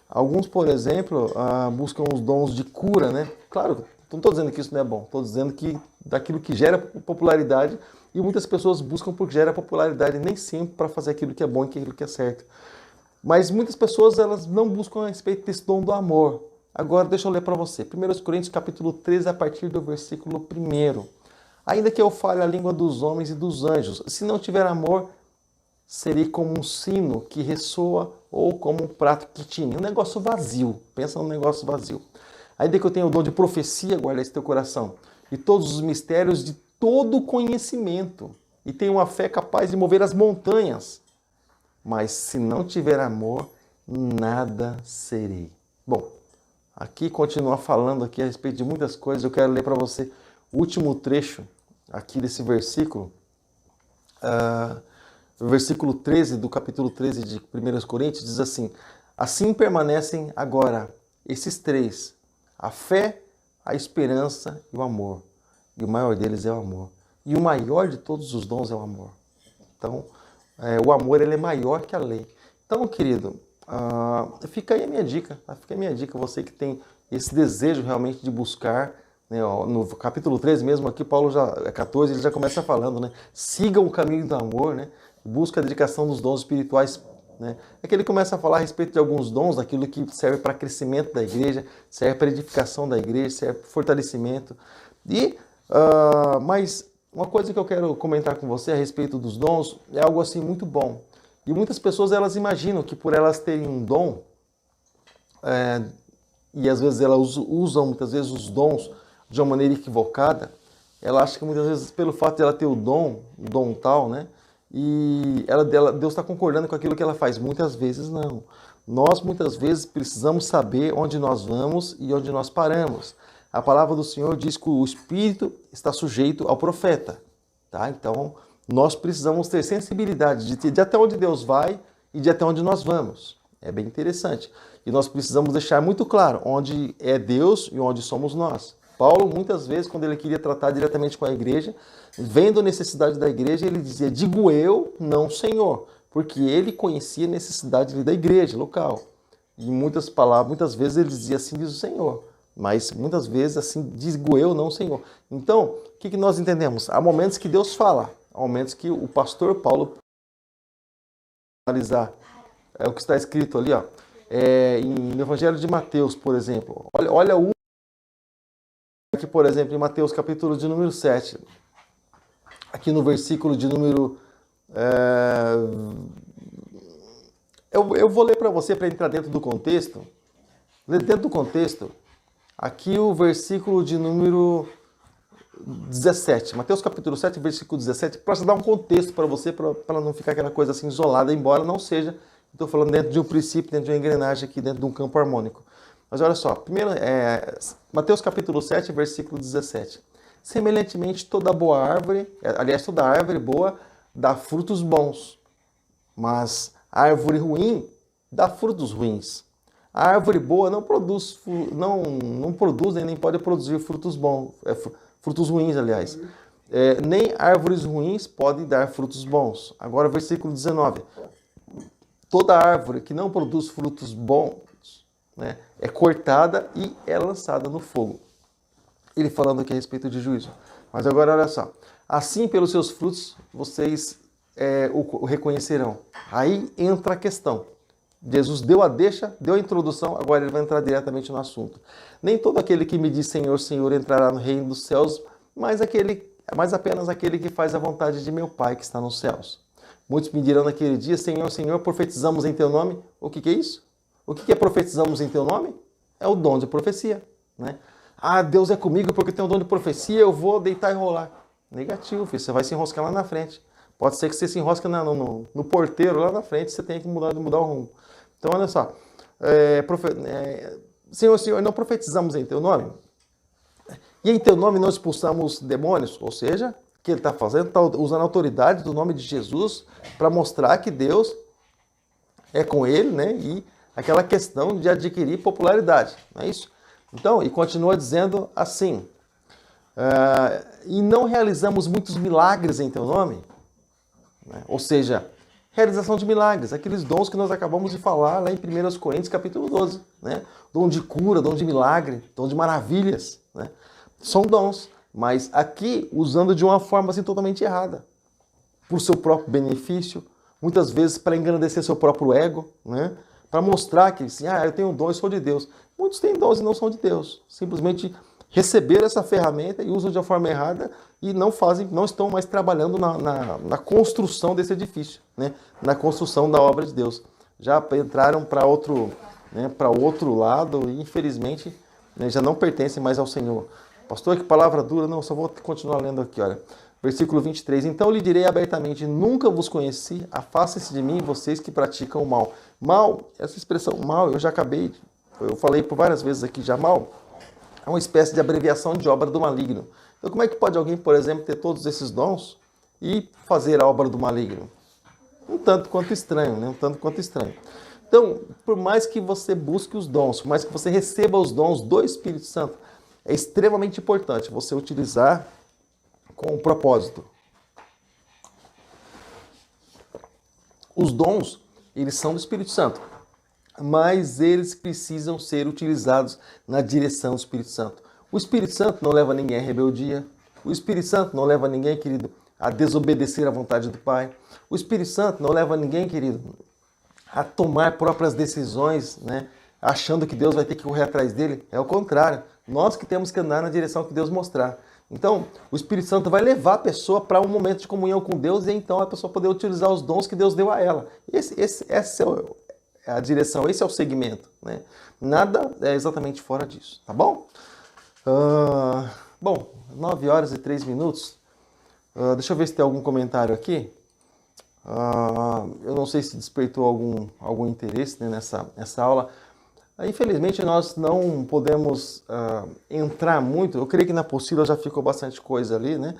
Alguns, por exemplo, buscam os dons de cura, né? Claro, não estou dizendo que isso não é bom, estou dizendo que daquilo que gera popularidade, e muitas pessoas buscam porque gera popularidade, nem sempre para fazer aquilo que é bom e aquilo que é certo. Mas muitas pessoas elas não buscam a respeito desse dom do amor. Agora, deixa eu ler para você. 1 Coríntios capítulo 13, a partir do versículo 1. Ainda que eu fale a língua dos homens e dos anjos, se não tiver amor, serei como um sino que ressoa ou como um prato que tine. Um negócio vazio. Pensa num negócio vazio. Ainda que eu tenha o dom de profecia, guarda esse teu coração, e todos os mistérios de todo conhecimento, e tenha uma fé capaz de mover as montanhas. Mas se não tiver amor, nada serei. Bom, aqui continua falando aqui a respeito de muitas coisas. Eu quero ler para você o último trecho aqui desse versículo. O versículo 13 do capítulo 13 de 1 Coríntios diz assim: assim permanecem agora esses três, a fé, a esperança e o amor. E o maior deles é o amor. E o maior de todos os dons é o amor. Então, o amor ele é maior que a lei. Então, querido, fica aí a minha dica. Tá? Fica aí a minha dica, você que tem esse desejo realmente de buscar, né, no capítulo 13 mesmo, aqui Paulo já, 14, ele já começa falando, né? Sigam o caminho do amor, né? Busca a dedicação dos dons espirituais. Né? É que ele começa a falar a respeito de alguns dons, daquilo que serve para crescimento da igreja, serve para edificação da igreja, serve para fortalecimento. Mas uma coisa que eu quero comentar com você a respeito dos dons é algo assim muito bom. E muitas pessoas elas imaginam que por elas terem um dom, e às vezes elas usam muitas vezes os dons de uma maneira equivocada, ela acha que muitas vezes pelo fato de ela ter o dom tal, né? E Deus está concordando com aquilo que ela faz. Muitas vezes não. Nós muitas vezes precisamos saber onde nós vamos e onde nós paramos. A palavra do Senhor diz que o Espírito está sujeito ao profeta. Tá? Então, nós precisamos ter sensibilidade de até onde Deus vai e de até onde nós vamos. É bem interessante. E nós precisamos deixar muito claro onde é Deus e onde somos nós. Paulo, muitas vezes, quando ele queria tratar diretamente com a igreja, vendo a necessidade da igreja, ele dizia, digo eu, não Senhor, porque ele conhecia a necessidade da igreja local. E muitas vezes ele dizia assim, diz o Senhor, mas muitas vezes assim, digo eu, não Senhor. Então, o que nós entendemos? Há momentos que Deus fala, há momentos que o pastor Paulo analisar o que está escrito ali, no Evangelho de Mateus, por exemplo. Olha o aqui, por exemplo, em Mateus capítulo de número 7, aqui no versículo de número... Eu vou ler para você para entrar dentro do contexto. Dentro do contexto, aqui o versículo de número 17. Mateus capítulo 7, versículo 17, para dar um contexto para você, para não ficar aquela coisa assim isolada, embora não seja, estou falando dentro de um princípio, dentro de uma engrenagem aqui, dentro de um campo harmônico. Mas olha só, primeiro, Mateus capítulo 7, versículo 17. Semelhantemente, toda boa árvore, aliás, toda árvore boa dá frutos bons, mas a árvore ruim dá frutos ruins. A árvore boa não produz, nem pode produzir frutos bons, frutos ruins, aliás. Nem árvores ruins podem dar frutos bons. Agora, versículo 19. Toda árvore que não produz frutos bons, né, é cortada e é lançada no fogo. Ele falando aqui a respeito de juízo. Mas agora, olha só. Assim, pelos seus frutos, vocês o reconhecerão. Aí entra a questão. Jesus deu a deixa, deu a introdução, agora ele vai entrar diretamente no assunto. Nem todo aquele que me diz Senhor, Senhor entrará no reino dos céus, mas apenas aquele que faz a vontade de meu Pai que está nos céus. Muitos me dirão naquele dia, Senhor, Senhor, profetizamos em teu nome. O que é isso? O que é profetizamos em teu nome? É o dom de profecia, né? Ah, Deus é comigo porque tem o dom de profecia, eu vou deitar e rolar. Negativo, filho, você vai se enroscar lá na frente. Pode ser que você se enrosque no porteiro lá na frente, você tenha que mudar o rumo. Então, olha só. Senhor, Senhor, não profetizamos em teu nome? E em teu nome não expulsamos demônios? Ou seja, o que ele está fazendo? Está usando a autoridade do nome de Jesus para mostrar que Deus é com ele, né? E aquela questão de adquirir popularidade, não é isso? Então, e continua dizendo assim, e não realizamos muitos milagres em teu nome? Né? Ou seja, realização de milagres, aqueles dons que nós acabamos de falar lá em 1 Coríntios capítulo 12. Né? Dom de cura, dom de milagre, dom de maravilhas. Né? São dons, mas aqui usando de uma forma assim totalmente errada. Por seu próprio benefício, muitas vezes para engrandecer seu próprio ego, né? Para mostrar que assim, eu tenho dom e sou de Deus. Muitos têm dons e não são de Deus. Simplesmente receberam essa ferramenta e usam de uma forma errada e não estão mais trabalhando na construção desse edifício, né? Na construção da obra de Deus. Já entraram para outro lado e infelizmente, né, já não pertencem mais ao Senhor. Pastor, que palavra dura. Não, só vou continuar lendo aqui, olha. Versículo 23. Então lhe direi abertamente, nunca vos conheci, afastem-se de mim, vocês que praticam o mal. Mal, essa expressão mal, eu falei por várias vezes aqui já, mal é uma espécie de abreviação de obra do maligno. Então como é que pode alguém, por exemplo, ter todos esses dons e fazer a obra do maligno? Um tanto quanto estranho, né? Um tanto quanto estranho. Então, por mais que você busque os dons, por mais que você receba os dons do Espírito Santo, é extremamente importante você utilizar com o propósito. Os dons, eles são do Espírito Santo, mas eles precisam ser utilizados na direção do Espírito Santo. O Espírito Santo não leva ninguém à rebeldia. O Espírito Santo não leva ninguém, querido, a desobedecer à vontade do Pai. O Espírito Santo não leva ninguém, querido, a tomar próprias decisões, né? Achando que Deus vai ter que correr atrás dele. É o contrário. Nós que temos que andar na direção que Deus mostrar. Então, o Espírito Santo vai levar a pessoa para um momento de comunhão com Deus e então a pessoa poder utilizar os dons que Deus deu a ela. Essa é a direção, esse é o segmento. Né? Nada é exatamente fora disso, tá bom? Bom, 9 horas e 3 minutos. Deixa eu ver se tem algum comentário aqui. Eu não sei se despertou algum interesse, né, nessa aula. Infelizmente nós não podemos entrar muito, eu creio que na apostila já ficou bastante coisa ali, né?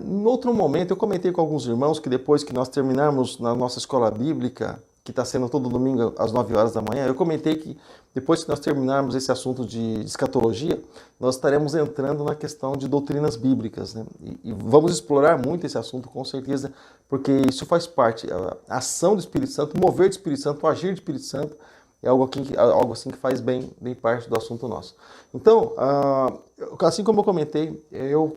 Em outro momento eu comentei com alguns irmãos que depois que nós terminarmos na nossa escola bíblica, que está sendo todo domingo às 9 horas da manhã, eu comentei que depois que nós terminarmos esse assunto de escatologia, nós estaremos entrando na questão de doutrinas bíblicas, né? E vamos explorar muito esse assunto com certeza, porque isso faz parte, a ação do Espírito Santo, o mover do Espírito Santo, o agir do Espírito Santo, é algo assim que faz bem parte do assunto nosso. Então, assim como eu comentei, eu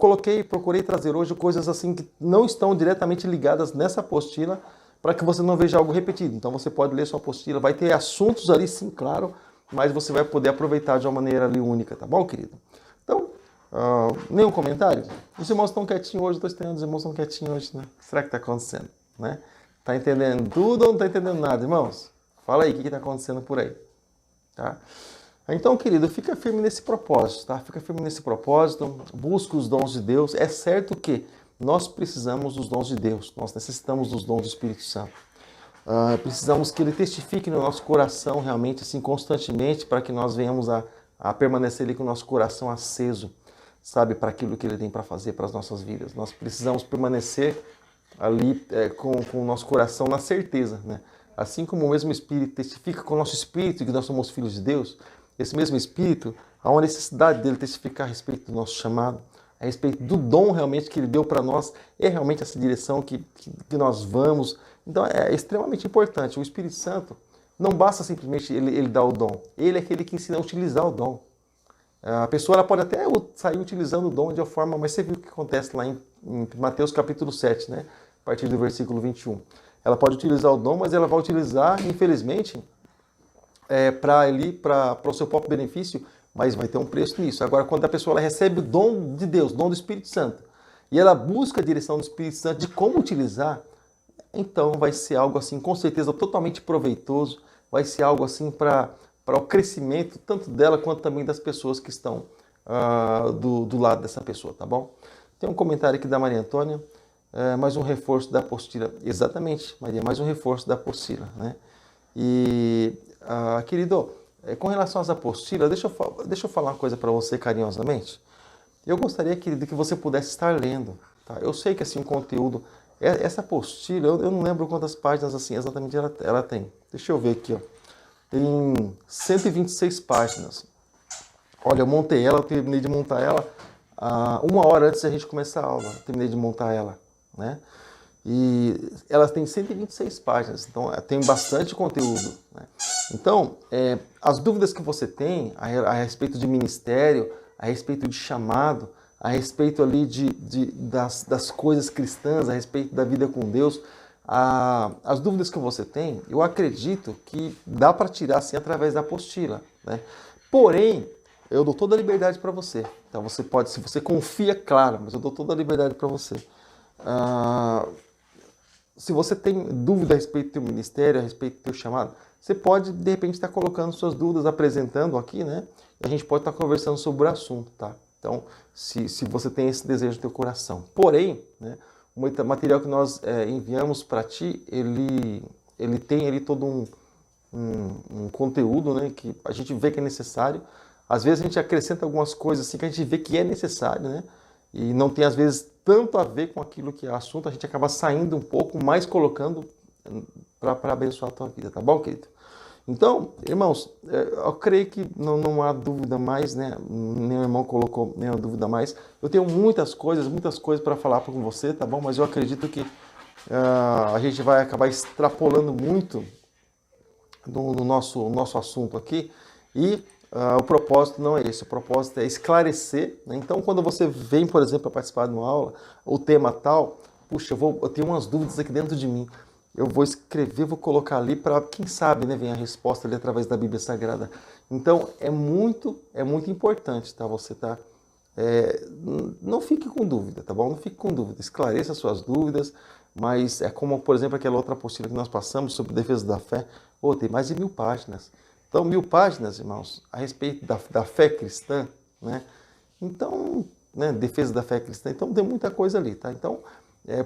procurei trazer hoje coisas assim que não estão diretamente ligadas nessa apostila, para que você não veja algo repetido. Então você pode ler sua apostila, vai ter assuntos ali, sim, claro, mas você vai poder aproveitar de uma maneira ali única, tá bom, querido? Então, nenhum comentário? Os irmãos estão quietinhos hoje, estou estranhando, os irmãos estão quietinhos hoje, né? O que será que está acontecendo? Né? Tá entendendo tudo ou não está entendendo nada, irmãos? Fala aí o que está acontecendo por aí. Tá? Então, querido, fica firme nesse propósito, tá? Fica firme nesse propósito, busca os dons de Deus. É certo que nós precisamos dos dons de Deus, nós necessitamos dos dons do Espírito Santo. Precisamos que Ele testifique no nosso coração realmente, assim, constantemente, para que nós venhamos a permanecer ali com o nosso coração aceso, sabe, para aquilo que Ele tem para fazer para as nossas vidas. Nós precisamos permanecer ali com o nosso coração na certeza, né? Assim como o mesmo Espírito testifica com o nosso Espírito que nós somos filhos de Deus, esse mesmo Espírito, há uma necessidade dele testificar a respeito do nosso chamado, a respeito do dom realmente que Ele deu para nós, é realmente essa direção que nós vamos. Então é extremamente importante. O Espírito Santo não basta simplesmente ele dar o dom, ele é aquele que ensina a utilizar o dom. A pessoa ela pode até sair utilizando o dom de uma forma, mas você viu o que acontece lá em Mateus capítulo 7, né? A partir do versículo 21. Ela pode utilizar o dom, mas ela vai utilizar, infelizmente, para o seu próprio benefício, mas vai ter um preço nisso. Agora, quando a pessoa ela recebe o dom de Deus, o dom do Espírito Santo, e ela busca a direção do Espírito Santo de como utilizar, então vai ser algo assim, com certeza, totalmente proveitoso, vai ser algo assim para o crescimento, tanto dela quanto também das pessoas que estão do lado dessa pessoa, tá bom? Tem um comentário aqui da Maria Antônia, mais um reforço da apostila. Exatamente, Maria, mais um reforço da apostila, né? E, querido, com relação às apostilas, deixa eu falar uma coisa para você carinhosamente. Eu gostaria, querido, que você pudesse estar lendo, tá? Eu sei que assim, um conteúdo... Essa apostila, eu não lembro quantas páginas assim exatamente ela tem. Deixa eu ver aqui, ó. Tem 126 páginas. Olha, eu montei ela, eu terminei de montar ela 1 hora antes da gente começar a aula. Eu terminei de montar ela, né? E ela tem 126 páginas, então tem bastante conteúdo, né? Então, as dúvidas que você tem a respeito de ministério, a respeito de chamado, a respeito ali das coisas cristãs, a respeito da vida com Deus, as dúvidas que você tem, eu acredito que dá para tirar assim através da apostila, né? Porém, eu dou toda a liberdade para você. Então você pode, se você confia, claro, mas eu dou toda a liberdade para você. Se você tem dúvida a respeito do teu ministério, a respeito do teu chamado, você pode, de repente, estar colocando suas dúvidas, apresentando aqui, né? E a gente pode estar conversando sobre o assunto, tá? Então, se você tem esse desejo no teu coração. Porém, né, o material que nós enviamos para ti, ele tem ali todo um conteúdo, né, que a gente vê que é necessário. Às vezes a gente acrescenta algumas coisas assim que a gente vê que é necessário, né? E não tem, às vezes, tanto a ver com aquilo que é o assunto, a gente acaba saindo um pouco, mais colocando para abençoar a tua vida, tá bom, querido? Então, irmãos, eu creio que não há dúvida mais, né? Nenhum irmão colocou nenhuma dúvida mais. Eu tenho muitas coisas para falar com você, tá bom? Mas eu acredito que a gente vai acabar extrapolando muito no nosso assunto aqui e o propósito não é esse, o propósito é esclarecer, né? Então, quando você vem, por exemplo, para participar de uma aula, o tema tal, puxa, eu tenho umas dúvidas aqui dentro de mim, eu vou escrever, vou colocar ali para, quem sabe, né, vem a resposta ali através da Bíblia Sagrada. Então, é muito importante, tá? Você tá... não fique com dúvida, tá bom? Não fique com dúvida, esclareça suas dúvidas, mas é como, por exemplo, aquela outra apostila que nós passamos sobre defesa da fé. Tem mais de 1000 páginas. Então, 1000 páginas, irmãos, a respeito da fé cristã, né? Então, né, defesa da fé cristã, então tem muita coisa ali, tá? Então,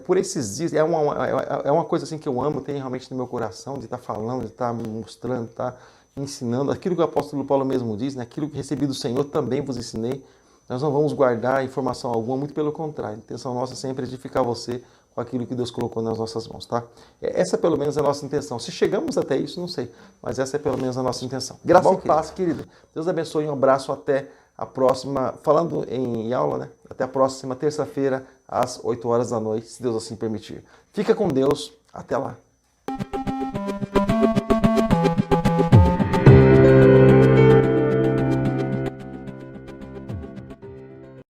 por esses dias, é uma coisa assim que eu amo, tem realmente no meu coração, de estar falando, de estar mostrando, de estar ensinando, aquilo que o apóstolo Paulo mesmo diz, né? Aquilo que recebi do Senhor também vos ensinei. Nós não vamos guardar informação alguma, muito pelo contrário, a intenção nossa sempre é edificar você com aquilo que Deus colocou nas nossas mãos, tá? Essa pelo menos é a nossa intenção. Se chegamos até isso, não sei, mas essa é pelo menos a nossa intenção. Graça e paz, querido. Deus abençoe, um abraço, até a próxima, falando em aula, né? Até a próxima terça-feira, às 8 horas da noite, se Deus assim permitir. Fica com Deus, até lá.